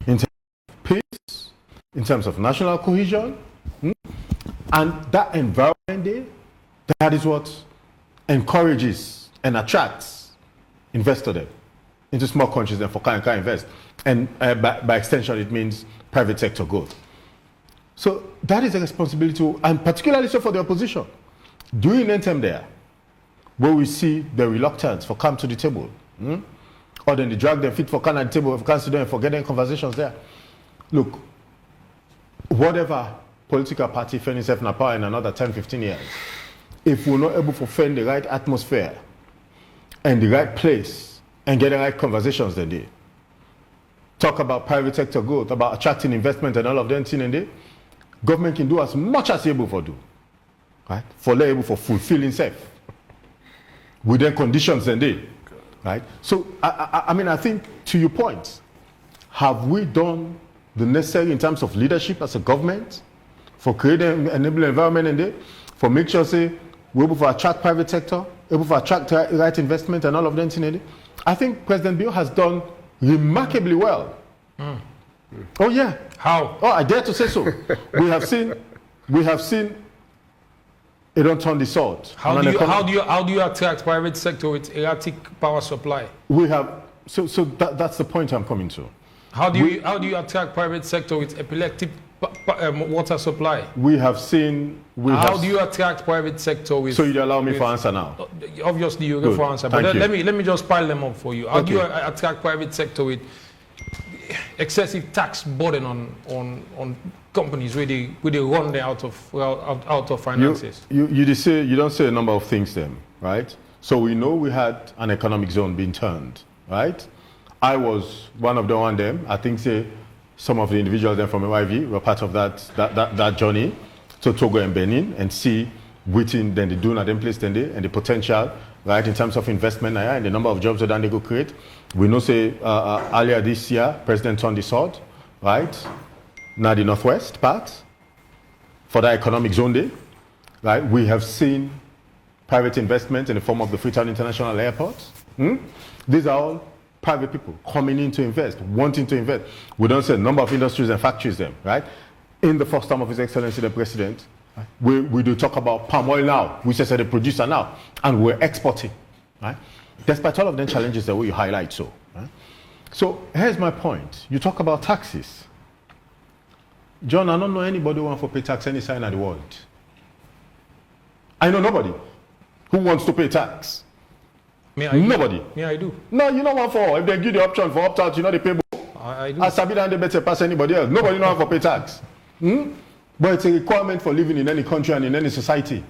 In terms of peace, in terms of national cohesion. And that environment, that is what encourages and attracts investors into small countries and for can invest. And by extension, it means private sector growth. So that is a responsibility, and particularly so for the opposition. During the time there, where we see the reluctance for come to the table, or then they drag their feet for come at the table, for come and for getting conversations there. Look, whatever political party find itself in power in another 10, 15 years, if we're not able to find the right atmosphere and the right place and get the right conversations then they talk about private sector growth, about attracting investment and all of them things and they, government can do as much as able for do, right? For able for fulfilling itself within conditions then they, right? So I mean, I think to your point, have we done the necessary in terms of leadership as a government for creating an enabling environment in there, for make sure say we're able to attract private sector, able to attract right investment and all of them in there? I think President Bio has done remarkably well. Oh yeah. How? Oh, I dare to say so. we have seen it don't turn the sword. How do you attract private sector with erratic power supply? We have that's the point I'm coming to. How do you attract private sector with epileptic water supply? We have seen. How do you attract private sector with? So you allow me for answer now. Obviously, you go for answer. But let me just pile them up for you. How do you attract private sector with excessive tax burden on companies where they run them out of finances? You don't say a number of things then, right? So we know we had an economic zone being turned, right? I was one of them. I think some of the individuals then from AYV were part of that journey to Togo and Benin and see within then the doing at them place then they and the potential, right, in terms of investment and the number of jobs that they could create. We know earlier this year, President turned the sword, right, now the northwest part for that economic zone day, right? We have seen private investment in the form of the Freetown International Airport. These are all private people coming in to invest, wanting to invest. We don't say number of industries and factories them, right? In the first term of His Excellency the President, Right? We do talk about palm oil now, which is a producer now, and we're exporting. Right? Despite all of the challenges that we highlight, so. Right? So here's my point. You talk about taxes. John, I don't know anybody who wants to pay tax any side of the world. I know nobody who wants to pay tax. Nobody. Yeah, I do. No, you know what for. If they give the option for opt-out, you know they pay more. I do. As Sabina and they better pass anybody else. Nobody knows how to pay tax. But it's a requirement for living in any country and in any society.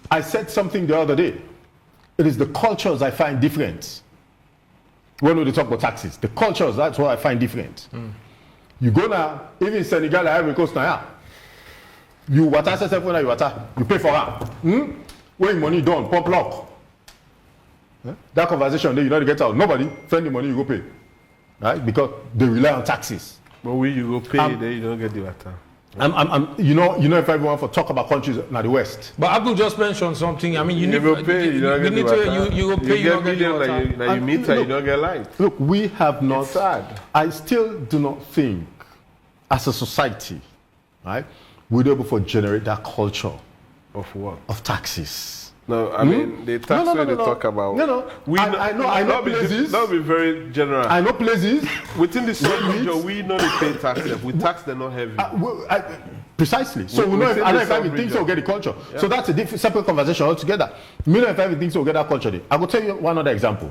I said something the other day. It is the cultures I find different. When we talk about taxes, the cultures, that's what I find different. You go now, even Senegal, Ivory Coast now, you water yourself when you water, you pay for that. When money done, pump lock. That conversation, there you know to get out. Nobody spend the money, you go pay. Right? Because they rely on taxes. But when you go pay, then you don't get the water. You know, if everyone for talk about countries in the West. But Abdul just mentioned something. I mean, you go pay, you don't get the water. You go pay, you don't get the water. Now you meet her, you don't get light. Look, we have not. It's sad. I still do not think, as a society, right, we're able to generate that culture of what? Of taxes. No, I mean the tax they talk about. I know places. That would be very general. I know places within the same region. We know they pay taxes. We tax them not heavy. Precisely. So we know if everything thinks we'll get the culture. Yeah. So that's a separate conversation altogether. We know if everything thinks we'll get that culture. I will tell you one other example.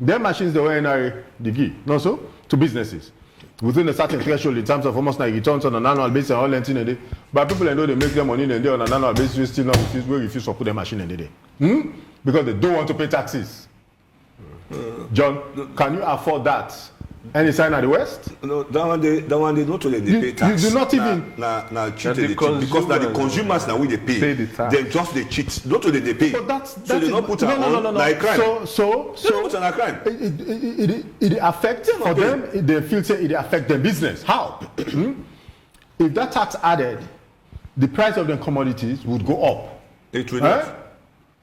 Their machines they were NRA the give, not so, to businesses. Within a certain threshold in terms of almost like returns on an annual basis and all that thing. But people know they make their money and they on an annual basis, we still not refuse to put their machine in the day. Because they don't want to pay taxes. John, can you afford that? Any sign at the West? No, that one they not only they pay tax. You do not even cheat because now the consumers now they pay the tax. They just they cheat. Not only they pay. So they not put on like crime. So they not put on a crime. It affects for them. They feel say it affects their business. How? If that tax added, the price of the commodities would go up. It will not.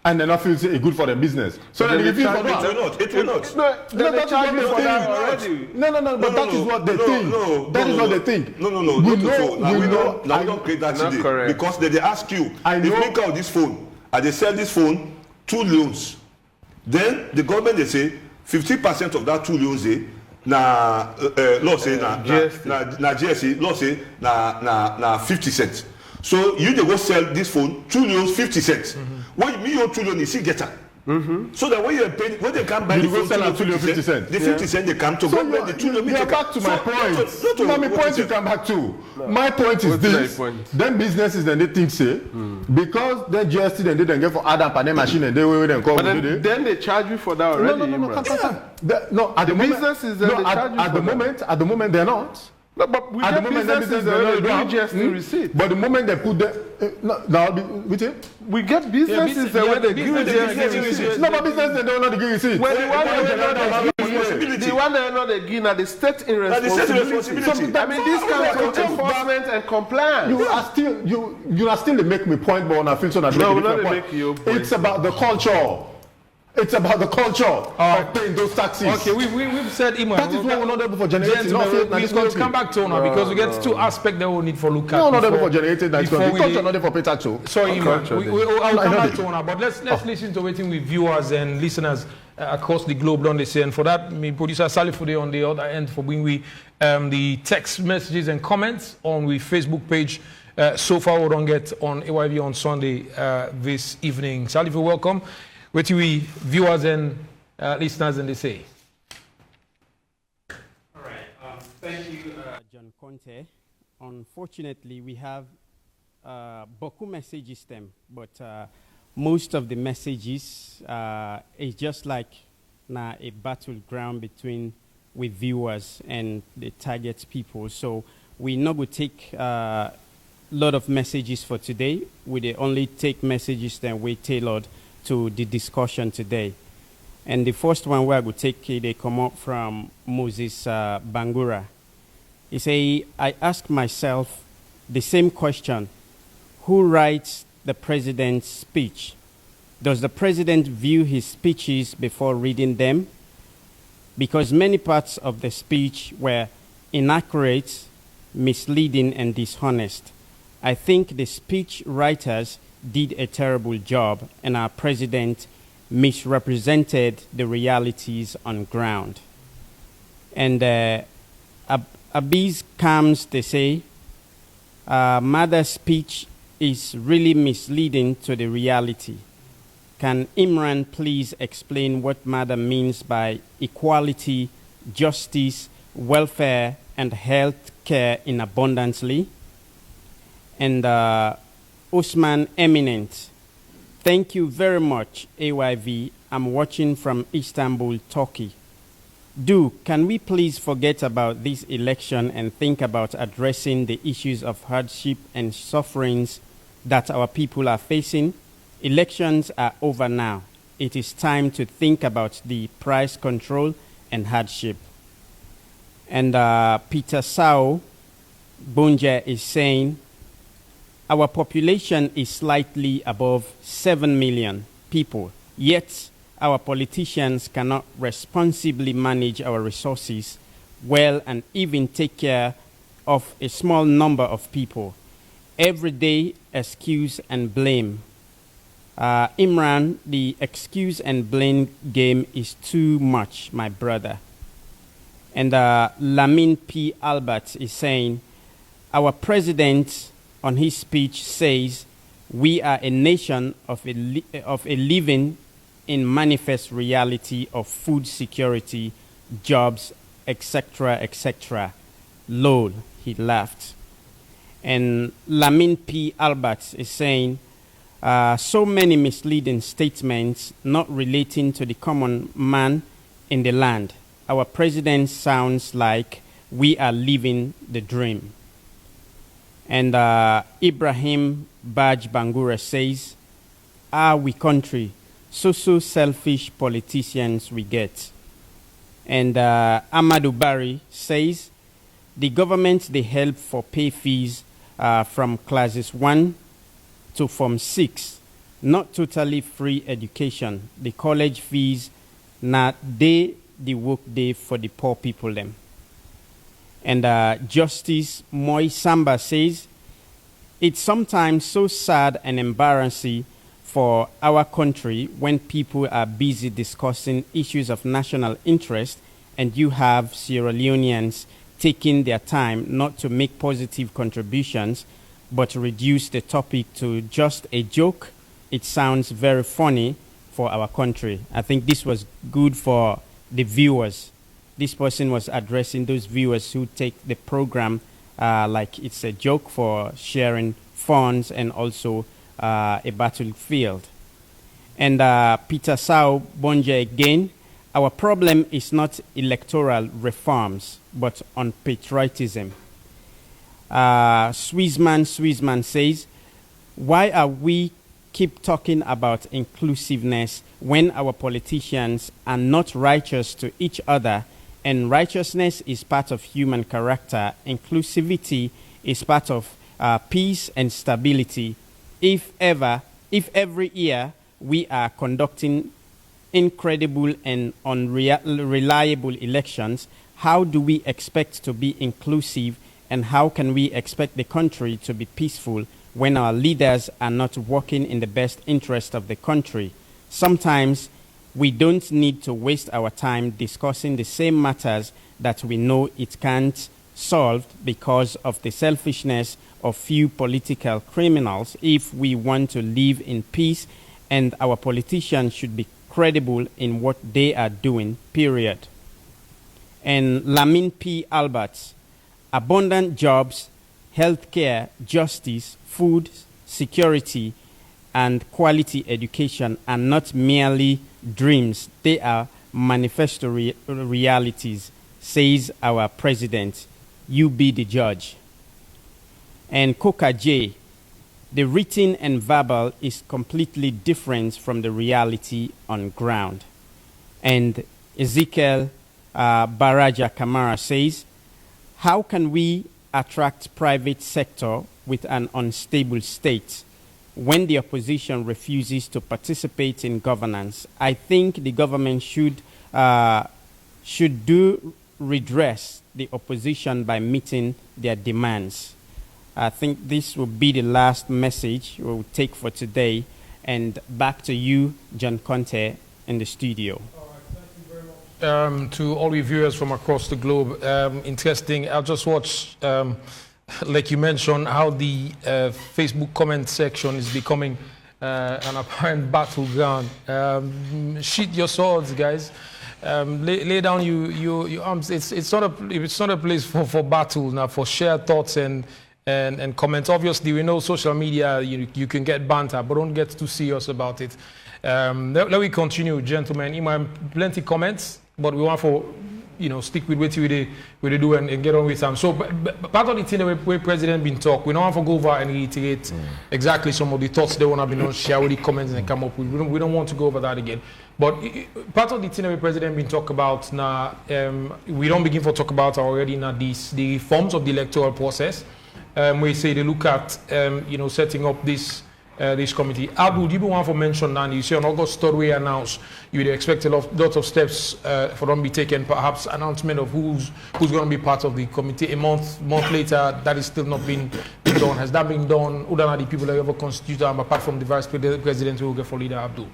And then I feel it's good for their business. So then if you it will not. No, that is what they think. But that is what they think. That is what they think. No. We know. Now we don't create that today because they ask you. If you make out this phone and they sell this phone 2 loans, then the government they say 50% of that 2 loans law say na GST law say na 50 cents. So you they go sell this phone 2 loans 50 cents. When you owe 2 loans, you see get her. So that when you pay, when they come buy the phone, 50 cents. The 50 cents they come to government. The 2 loans. You're back to my point. My point you come back to. My point is this. Then businesses then they think say because then GST then they then get for Adam and machine and they will then come. But then they charge you for that already. No, at the businesses then they charge you at the moment they're not. No, but we get businesses that are doing GST receipt. But the moment they put the we get businesses that when they give GST receipt. No, but businesses they don't know the give receipt. When the one that know the give, now the state in responsibility. I mean, this kind of enforcement and compliance. You are still make me point, but I feel so that it's about the culture. It's about the culture of paying those taxes. Okay, we've said, Iman. That is why we're not able for generating. We'll come back to Ona because we get 2 aspects that we need for look at. No, not able for generating. The culture not able for pay tax. Sorry, Iman. I'll come back to Ona, but let's listen to waiting with viewers and listeners across the globe. Don't they say? And for that, me producer Salifude on the other end for bringing we the text messages and comments on the Facebook page. So far, we don't get on AYV on Sunday this evening. Salifude, welcome. What do we viewers and listeners and they say? All right. Thank you, John Conte. Unfortunately, we have beaucoup messages them, but most of the messages is just like a battleground between with viewers and the target people. So we not going to take a lot of messages for today. We only take messages that we tailored to the discussion today. And the first one where I would take they come up from Moses Bangura. He say, I ask myself the same question. Who writes the president's speech? Does the president view his speeches before reading them? Because many parts of the speech were inaccurate, misleading, and dishonest. I think the speech writers did a terrible job, and our president misrepresented the realities on ground. And Abiz comes to say, Mother's speech is really misleading to the reality. Can Imran please explain what Mother means by equality, justice, welfare, and health care in abundantly? And Usman Eminent, thank you very much, AYV. I'm watching from Istanbul, Turkey. Can we please forget about this election and think about addressing the issues of hardship and sufferings that our people are facing? Elections are over now. It is time to think about the price control and hardship. And Peter Sao Bunja is saying, our population is slightly above 7 million people, yet our politicians cannot responsibly manage our resources well and even take care of a small number of people. Every day, excuse and blame. Imran, the excuse and blame game is too much, my brother. And Lamin P. Albert is saying, our president on his speech says, we are a nation of a living in manifest reality of food security, jobs, etc., etc. Lol, he laughed. And Lamin P. Albert is saying, so many misleading statements not relating to the common man in the land. Our president sounds like we are living the dream. And Ibrahim Baj Bangura says, we country, so selfish politicians we get. And Amadou Bari says, the government, they help for pay fees from classes 1 to Form 6, not totally free education. The college fees, not they, the work day for the poor people them. And Justice Moi Samba says, it's sometimes so sad and embarrassing for our country when people are busy discussing issues of national interest and you have Sierra Leoneans taking their time not to make positive contributions but reduce the topic to just a joke. It sounds very funny for our country. I think this was good for the viewers. This person was addressing those viewers who take the program like it's a joke for sharing funds and also a battlefield. And Peter Sao Bonja again, our problem is not electoral reforms, but on patriotism. Swissman says, why are we keep talking about inclusiveness when our politicians are not righteous to each other? And righteousness is part of human character. Inclusivity is part of peace and stability. If every year we are conducting incredible and unreliable elections, how do we expect to be inclusive, and how can we expect the country to be peaceful when our leaders are not working in the best interest of the country? Sometimes we don't need to waste our time discussing the same matters that we know it can't solve because of the selfishness of few political criminals. If we want to live in peace, and our politicians should be credible in what they are doing, period. And Lamin P. Alberts, abundant jobs, healthcare, justice, food security, and quality education are not merely dreams. They are manifesto realities, says our president. You be the judge. And Coca J, the written and verbal is completely different from the reality on ground. And Ezekiel Baraja Kamara says, how can we attract private sector with an unstable state when the opposition refuses to participate in governance? I think the government should do redress the opposition by meeting their demands. I think this will be the last message we'll take for today. And back to you, John Conte, in the studio. To all your viewers from across the globe, interesting. I just watched, like you mentioned, how the Facebook comment section is becoming an apparent battleground. Sheath your swords, guys. Lay down your arms. It's not a place for battle now, for shared thoughts and comments. Obviously, we know social media, you can get banter, but don't get too serious about it. Let me continue, gentlemen. Imam, plenty comments, but we want for stick with what we do and get on with them. So part of the thing that where President been talk, we don't want to go over and reiterate exactly some of the thoughts they want to be share with the comments and come up with. We don't want to go over that again. But part of the thing that the President been talk about now, we don't begin to talk about already now the reforms of the electoral process. We say they look at setting up this committee. Abu, do you want to mention now? You say on August 3rd we announced you would expect a lot of steps for them to be taken. Perhaps announcement of who's going to be part of the committee. A month later, that is still not been done. Has that been done? Who are the people that ever constitute them apart from the Vice President who will get for leader Abdul?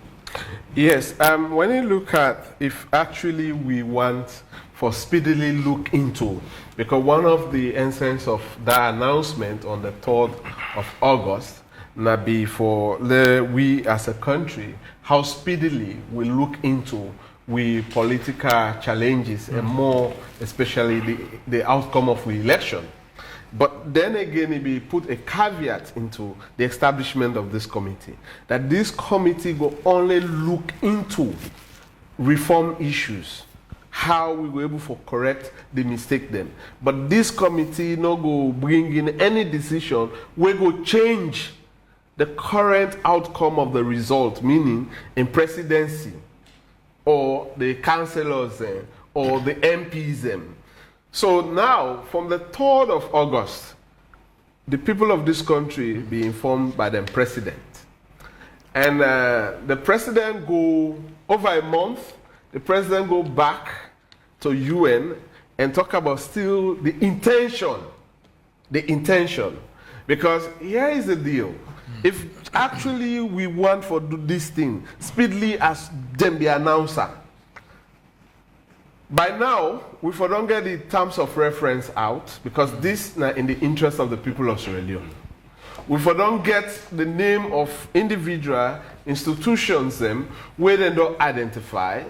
Yes. When you look at if actually we want for speedily look into, because one of the essence of that announcement on the 3rd of August now be for we as a country, how speedily we look into we political challenges and more especially the outcome of the election. But then again, it be put a caveat into the establishment of this committee, that this committee will only look into reform issues, how we were able to correct the mistake them. But this committee no go bring in any decision, we go change the current outcome of the result, meaning in presidency, or the councillors, or the MPs. So now, from the 3rd of August, the people of this country be informed by the president. And the president go, over a month, the president go back to UN and talk about still the intention. Because here is the deal. If actually we want to do this thing speedily as them the announcer, by now we don't get the terms of reference out, because this is in the interest of the people of Sierra Leone. We don't get the name of individual institutions where they don't identify,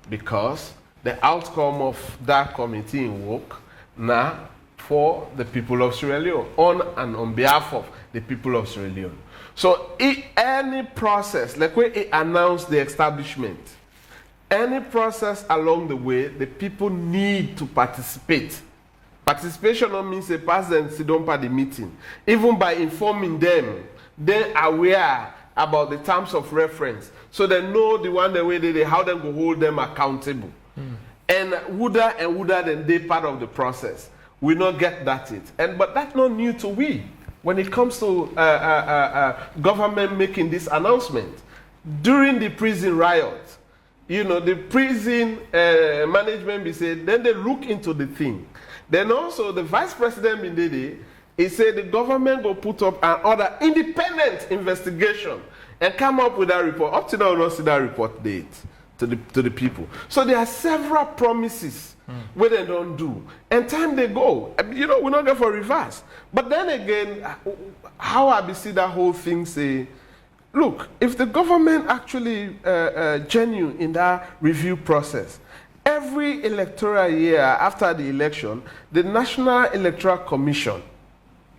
because the outcome of that committee in work now for the people of Sierra Leone, on behalf of the people of Sierra Leone. So any process, like when it announced the establishment, any process along the way, the people need to participate. Participation don't mean say president sit down at the meeting. Even by informing them, they're aware about the terms of reference, so they know the one the way they how them go hold them accountable. And would then they part of the process. We not get that it. But that's not new to we. When it comes to government making this announcement, during the prison riot, the prison management be said, then they look into the thing. Then also the vice president Bindede, he said the government will put up an other independent investigation and come up with that report. Up to now, we don't see that report date to the people. So there are several promises where they don't do. And time they go. We're not going for reverse. But then again, how I see that whole thing say, look, if the government actually genuine in that review process, every electoral year after the election, the National Electoral Commission,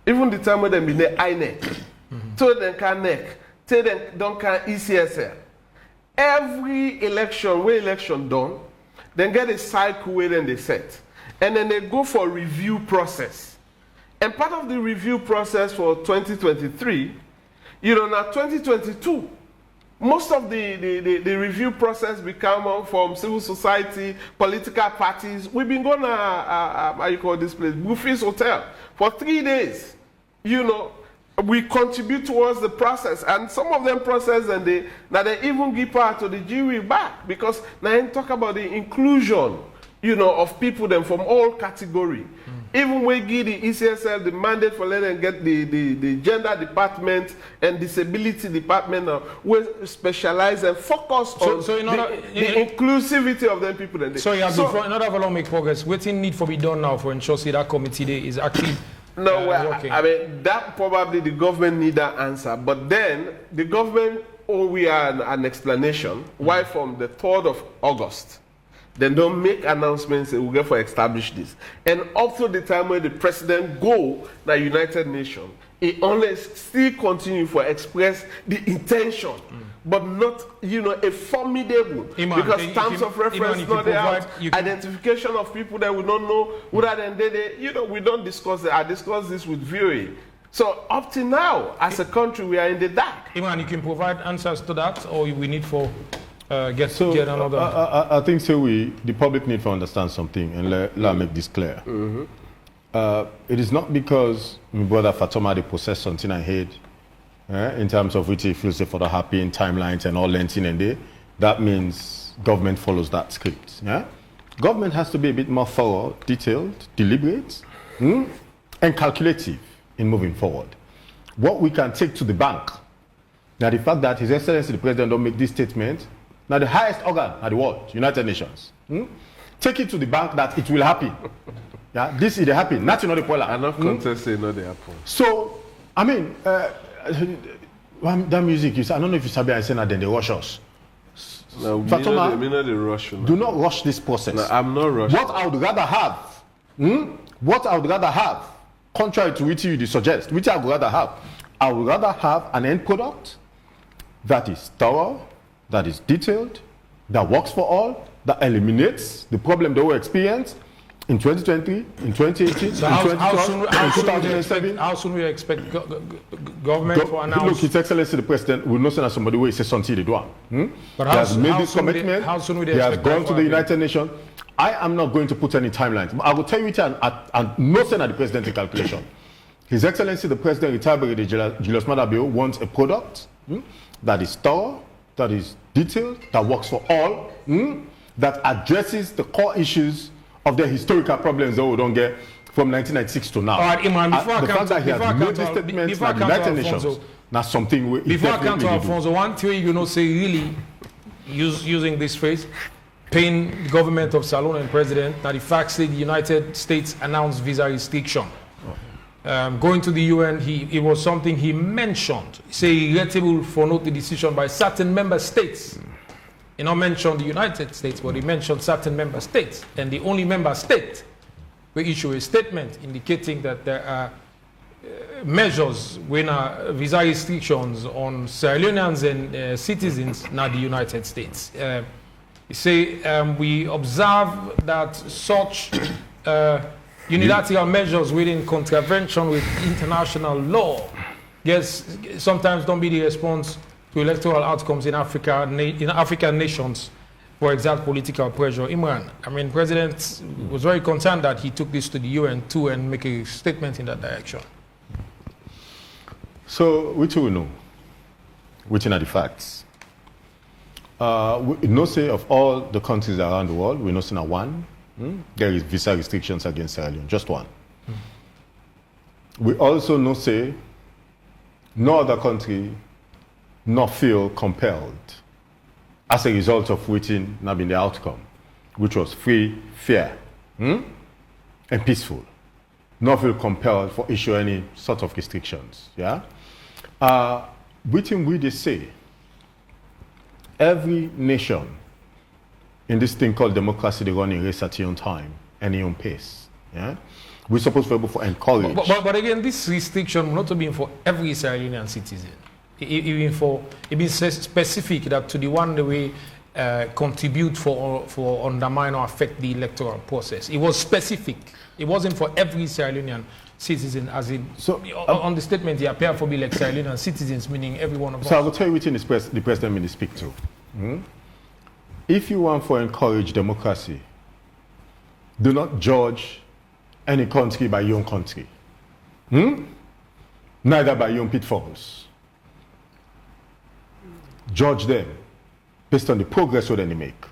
even the time when they be the INEC, so they can NEC, so they don't can ECSL. Every election, where election done, then get a cycle where then they set. And then they go for review process. And part of the review process for 2023, now 2022, most of the review process become from civil society, political parties. We've been going to, how you call this place, Buffy's Hotel for 3 days. We contribute towards the process, and some of them process and they even give part to the jury back, because now they talk about the inclusion, of people then from all category. Even when give the ECSL the mandate for letting get the gender department and disability department now, we specialize and focus on the inclusivity of them people. In order for make progress, what need for be done now for ensure that committee day is actually working? I mean, that probably the government need that answer. But then the government we are an explanation why from the 3rd of August. Then don't make announcements that we'll get for establish this. And up to the time when the president go the United Nations, it only still continue for express the intention, but not, a formidable, because terms of reference not there, identification of people that we don't know, whether then we don't discuss it. I discuss this with VOA. So up to now, as a country, we are in the dark. Iman, you can provide answers to that, or we need for get another. I think so. The public need to understand something, and let me make this clear. It is not because my brother Fatoma they possess something I hate, in terms of which he feels for the happy in timelines and all lengthy and day. That means government follows that script. Yeah, government has to be a bit more thorough, detailed, deliberate, and calculative in moving forward. What we can take to the bank. Now, the fact that His Excellency the President don't make this statement, now the highest organ of the world, United Nations, take it to the bank that it will happen. Yeah, this is the happen, not the polar. Enough contest say not the happen. So, I mean, that music, I don't know if you sabi I say that then they rush us. No, Fatoma, me not the rush. do not rush this process. No, I'm not rushing. What I would rather have, contrary to which you suggest, which I would rather have an end product that is thorough, that is detailed, that works for all, that eliminates the problem that we experience in 2020, in 2018, so in 2012, in 2007. How soon we expect government to announce? Look, His Excellency the President will not send us somebody who says something they do. But he has made this commitment. How soon will he has gone to the United Nations. I am not going to put any timelines. I will tell you it and no send at the President in calculation. His Excellency the President, retired Brigadier Julius Madabio, wants a product that is thorough, that is detailed, that works for all, that addresses the core issues of the historical problems that we don't get from 1996 to now. All right, Iman, before the fact that he has made this statement in the United Nations, that's something before I come to Alfonso, one theory say really using this phrase, paying the government of Salon and President, that the fact that the United States announced visa restriction. Going to the UN, it was something he mentioned. Say regrettable for not the decision by certain member states. He not mentioned the United States, but he mentioned certain member states. And the only member state will issue a statement indicating that there are measures when visa restrictions on Sierra Leoneans and citizens, not the United States. He say we observe that such unilateral measures within contravention with international law, yes, sometimes don't be the response to electoral outcomes in Africa, in African nations, for example, political pressure. Imran, I mean, President was very concerned that he took this to the UN too and make a statement in that direction. So, which we know, which are the facts. We know say of all the countries around the world, we know say one. There is visa restrictions against Sierra Leone, just one. We also know say no other country not feel compelled as a result of waiting not been the outcome, which was free, fair, and peaceful. Not feel compelled for issue any sort of restrictions. Yeah. Waiting we they say every nation in this thing called democracy, they run a race at your own time and your own pace. Yeah, we're supposed to be able to encourage. But again, this restriction will not be for every Sierra Leonean citizen. It be specific that to the one that we contribute for undermine or affect the electoral process. It was specific. It wasn't for every Sierra Leonean citizen, as in on the statement he appeared for be like Sierra Leonean citizens, meaning every one of us. So I will tell you which the president may speak to. If you want to encourage democracy, do not judge any country by your own country. Neither by your own pitfalls. Judge them based on the progress that they make.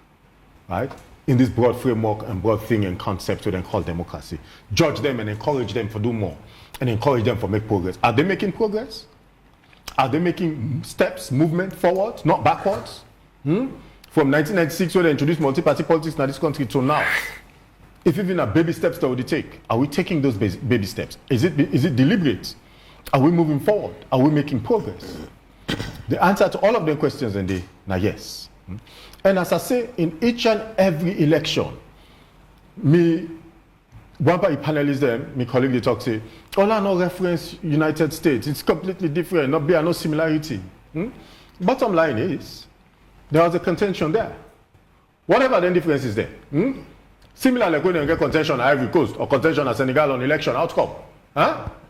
Right? in this broad framework and broad thing and concept we then call democracy. Judge them and encourage them to do more and encourage them to make progress. Are they making progress? Are they making steps, movement forward, not backwards? From 1996 when they introduced multi-party politics in this country to now, if even a baby steps that would take, are we taking those baby steps? Is it deliberate? Are we moving forward? Are we making progress? The answer to all of the questions indeed, now yes. And as I say, in each and every election, one of the panelists there, my colleague, they talk, say, all I know reference United States, it's completely different, no similarity. Bottom line is, there was a contention there. Whatever the difference is there. Similar like when you get contention at Ivory Coast or contention at Senegal on election outcome.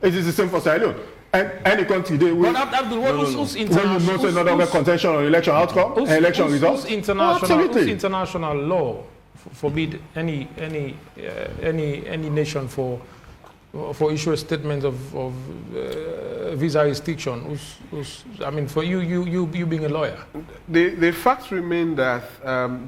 It is the same for Sierra Leone. And any country they will. Who's When you know another contention on election outcome, election results. Who's international law forbid any nation for issue a statement of visa restriction? I mean, for you being a lawyer. The facts remain that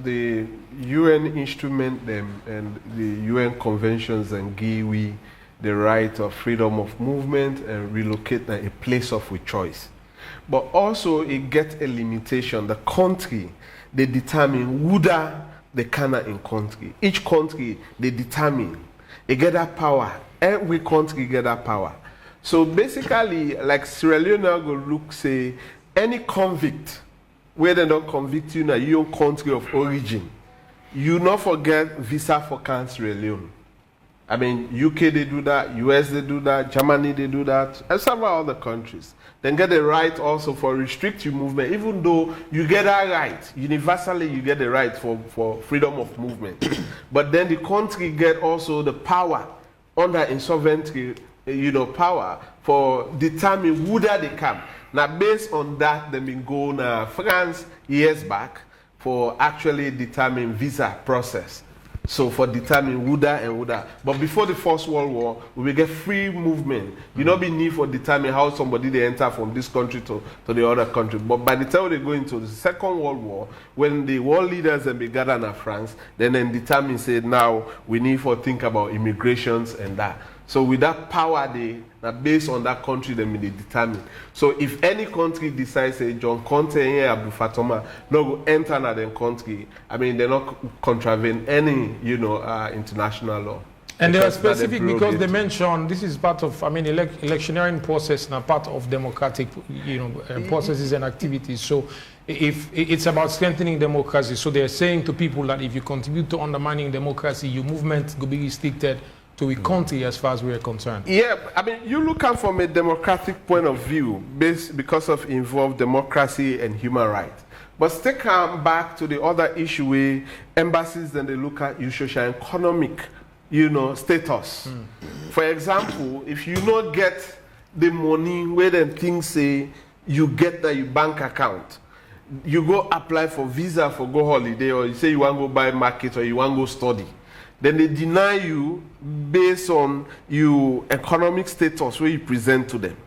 the UN instrument them and the UN conventions and give the right of freedom of movement and relocate a place of choice. But also it gets a limitation. The country, they determine who they can in country. Each country, they determine. They get that power. Every country get that power. So basically, like Sierra Leone go look, say, any convict, where they don't convict you in your country of origin, you not forget visa for Sierra Leone. I mean, UK they do that, US they do that, Germany they do that, and several other countries. Then get the right also for restrict your movement, even though you get that right, universally you get the right for freedom of movement. But then the country get also the power under insolvency, power for determine who that they come. Now based on that, they been going to France years back for actually determine visa process. So for determine who that and who that. But before the First World War, we will get free movement. You not be need for determine how somebody they enter from this country to the other country. But by the time they go into the Second World War, when the world leaders and be gathered in France, then determine say now we need for think about immigrations and that. So with that power, based on that country, they determine. So if any country decides, say, John Conte and Abu Fatoma no go enter another country, I mean, they're not contravene any, international law. And they are specific because they mention this is part of, electioneering process and a part of democratic, processes and activities. So if it's about strengthening democracy, so they're saying to people that if you contribute to undermining democracy, your movement will be restricted to a country as far as we are concerned. Yeah, I mean, you look at from a democratic point of view, because of involved democracy and human rights. But still come back to the other issue where embassies then they look at your social economic, status. For example, if you not get the money where then things say you get that your bank account, you go apply for visa for go holiday, or you say you want to go buy market or you want to go study. Then they deny you based on your economic status where you present to them.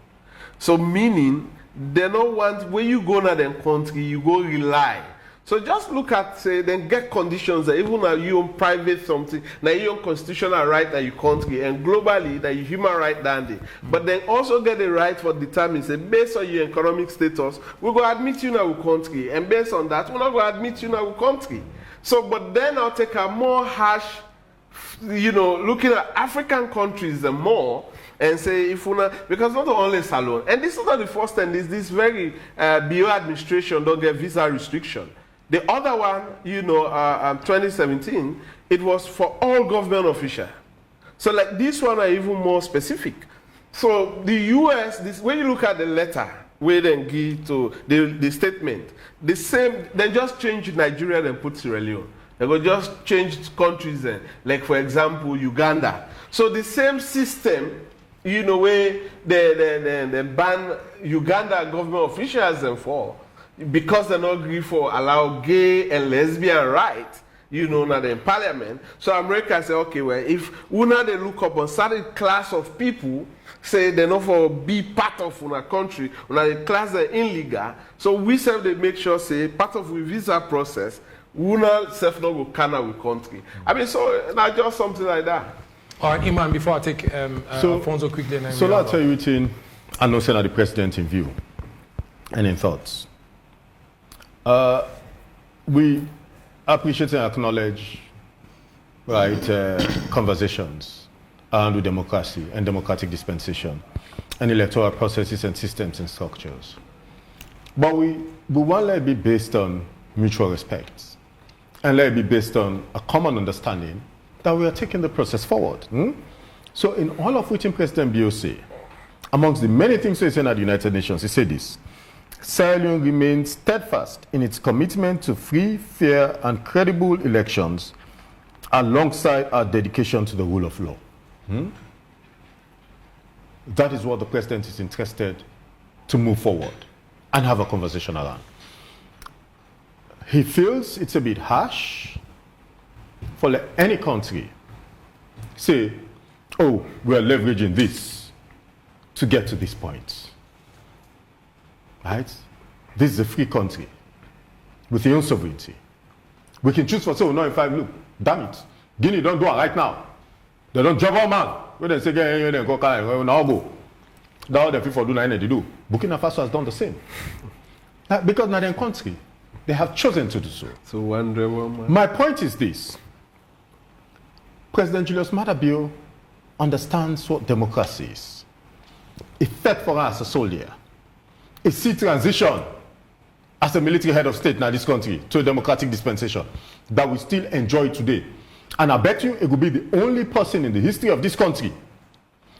So meaning, they don't want, when you go to their country, you go rely. So just look at, say, then get conditions that even at your own private something, that your own constitutional right that your country, and globally that your human right dandy. But then also get the right for determine, say, based on your economic status, we go admit you in our country, and based on that, we're not going to admit you in our country. So, but then I'll take a more harsh, looking at African countries and more, and say if we not, because not only Salon, and this is not the first time, this very BO administration don't get visa restriction. The other one, 2017, it was for all government officials. So like this one are even more specific. So the US, when you look at the letter, where then give to the statement, the same, they just change Nigeria and put Sierra Leone. They will just change countries then, like for example, Uganda. So the same system, where they ban Uganda government officials and for, because they not agree for allow gay and lesbian rights, you know, now in parliament. So America say, okay, well, if una they look up on certain class of people, say they not for be part of una country, una the class are illegal. So we self they make sure say part of the visa process, una self not go Canada with country. I mean, so not just something like that. All right, Iman, before I take Alfonso quickly. And then so let's tell you within announcing at the president in view and in thoughts. We appreciate and acknowledge conversations around democracy and democratic dispensation and electoral processes and systems and structures. But we want to let it be based on mutual respect and let it be based on a common understanding that we are taking the process forward. So in all of which in President Bio say, amongst the many things he said at the United Nations, he said this: Sierra Leone remains steadfast in its commitment to free, fair, and credible elections alongside our dedication to the rule of law. That is what the president is interested to move forward and have a conversation around. He feels it's a bit harsh for any country say, oh, we are leveraging this to get to this point. Right? This is a free country with your own sovereignty. We can choose for say, no, if I look, damn it, Guinea don't do it right now. They don't drive all man. When they say, go, now go. That's all the people do, nothing they do. Burkina Faso has done the same. Because now their country, they have chosen to do so. So wonder woman. My point is this. President Julius Maada Bio understands what democracy is. It fed for us as a soldier. It see transition as a military head of state in this country to a democratic dispensation that we still enjoy today. And I bet you it will be the only person in the history of this country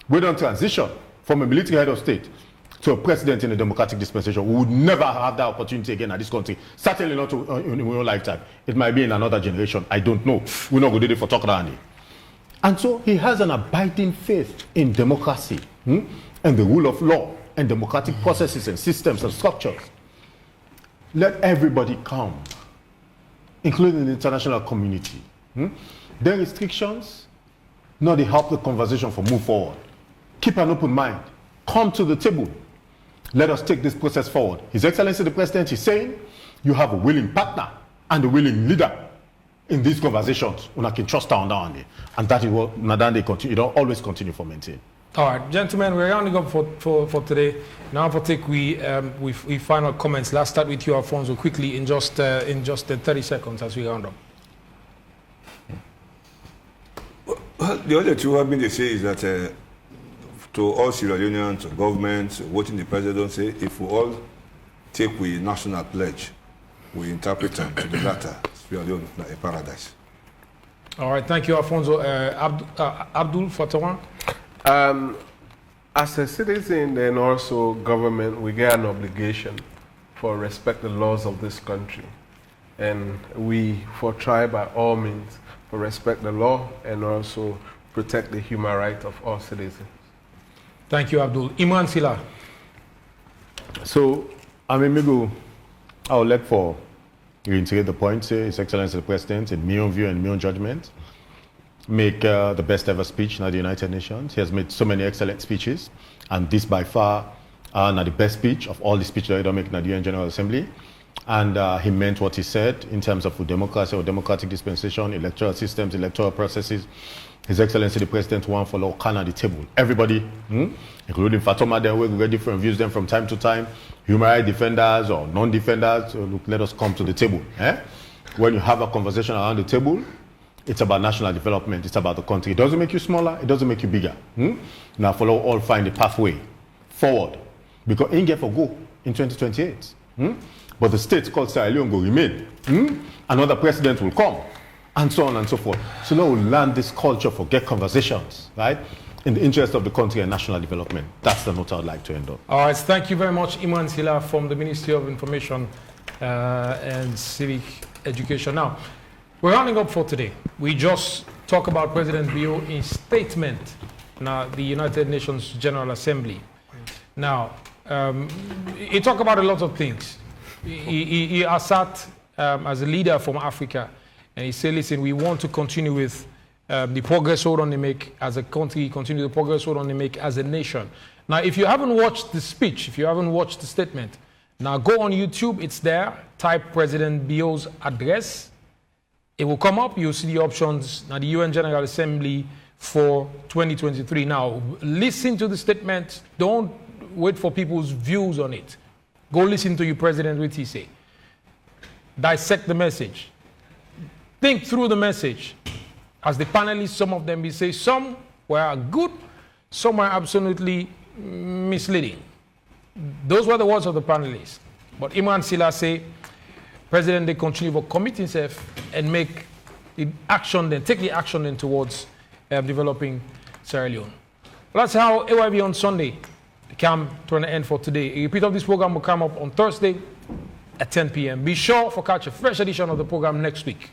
we don't transition from a military head of state to a president in a democratic dispensation. We would never have that opportunity again in this country. Certainly not in our lifetime. It might be in another generation. I don't know. We're not going to do it for Tokrani. And so he has an abiding faith in democracy and the rule of law and democratic processes and systems and structures. Let everybody come, including the international community. Their restrictions, no, they help the conversation for move forward. Keep an open mind. Come to the table. Let us take this process forward. His Excellency the President is saying, you have a willing partner and a willing leader in these conversations. Una can trust down down. And that is what Nadande continue. It always continue for maintain. All right, gentlemen, we're rounding up for today. Now for take we final comments. Let's start with you, Alfonso, quickly in just 30 seconds as we round up. Well, the other two have been they say is that to all Sierra Leoneans, to governments, voting the presidency, if we all take the national pledge, we interpret them to the latter, Sierra Leone like a paradise. All right, thank you, Alfonso. Abdul Fatawan. As a citizen and also government, we get an obligation for respect the laws of this country. And we, for try by all means, for respect the law and also protect the human rights of all citizens. Thank you, Abdul. Iman Sila. So, I mean, I would like for reiterate the point, say His Excellency the President, in my own view and my own judgment, make the best ever speech at the United Nations. He has made so many excellent speeches, and this by far not the best speech of all the speeches that he don't make in the UN General Assembly. And he meant what he said in terms of democracy or democratic dispensation, electoral systems, electoral processes. His Excellency the President won for all kind at the table. Everybody, including Fatoma, there we get different views them from time to time. Human rights defenders or non-defenders, look, let us come to the table. When you have a conversation around the table, it's about national development. It's about the country. It doesn't make you smaller. It doesn't make you bigger. Now follow all find a pathway forward. Because in get for go in 2028. But the state called Sierra Leone will remain. Another president will come. And so on and so forth. So now we'll learn this culture for get conversations, right? In the interest of the country and national development. That's the note I would like to end up. All right, thank you very much, Iman Sila from the Ministry of Information and Civic Education. Now, we're rounding up for today. We just talk about President Bio in statement now the United Nations General Assembly. Now, he talked about a lot of things. He sat as a leader from Africa And he said, listen, we want to continue with the progress we're on to make as a country, continue the progress we're on to make as a nation. Now, if you haven't watched the speech, if you haven't watched the statement, now go on YouTube, it's there, type President Bio's address. It will come up, you'll see the options, now the UN General Assembly for 2023. Now, listen to the statement, don't wait for people's views on it. Go listen to your president, what he say. Dissect the message. Think through the message. As the panelists, some of them will say some were good, some were absolutely misleading. Those were the words of the panelists. But Imran Sila say, President, they continue to commit himself and make the action, then take the action then towards developing Sierra Leone. Well, that's how AYV on Sunday come to an end for today. A repeat of this program will come up on Thursday at 10 p.m. Be sure to catch a fresh edition of the program next week.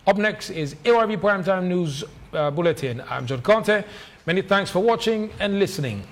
Up next is AYV Primetime News Bulletin. I'm John Conte. Many thanks for watching and listening.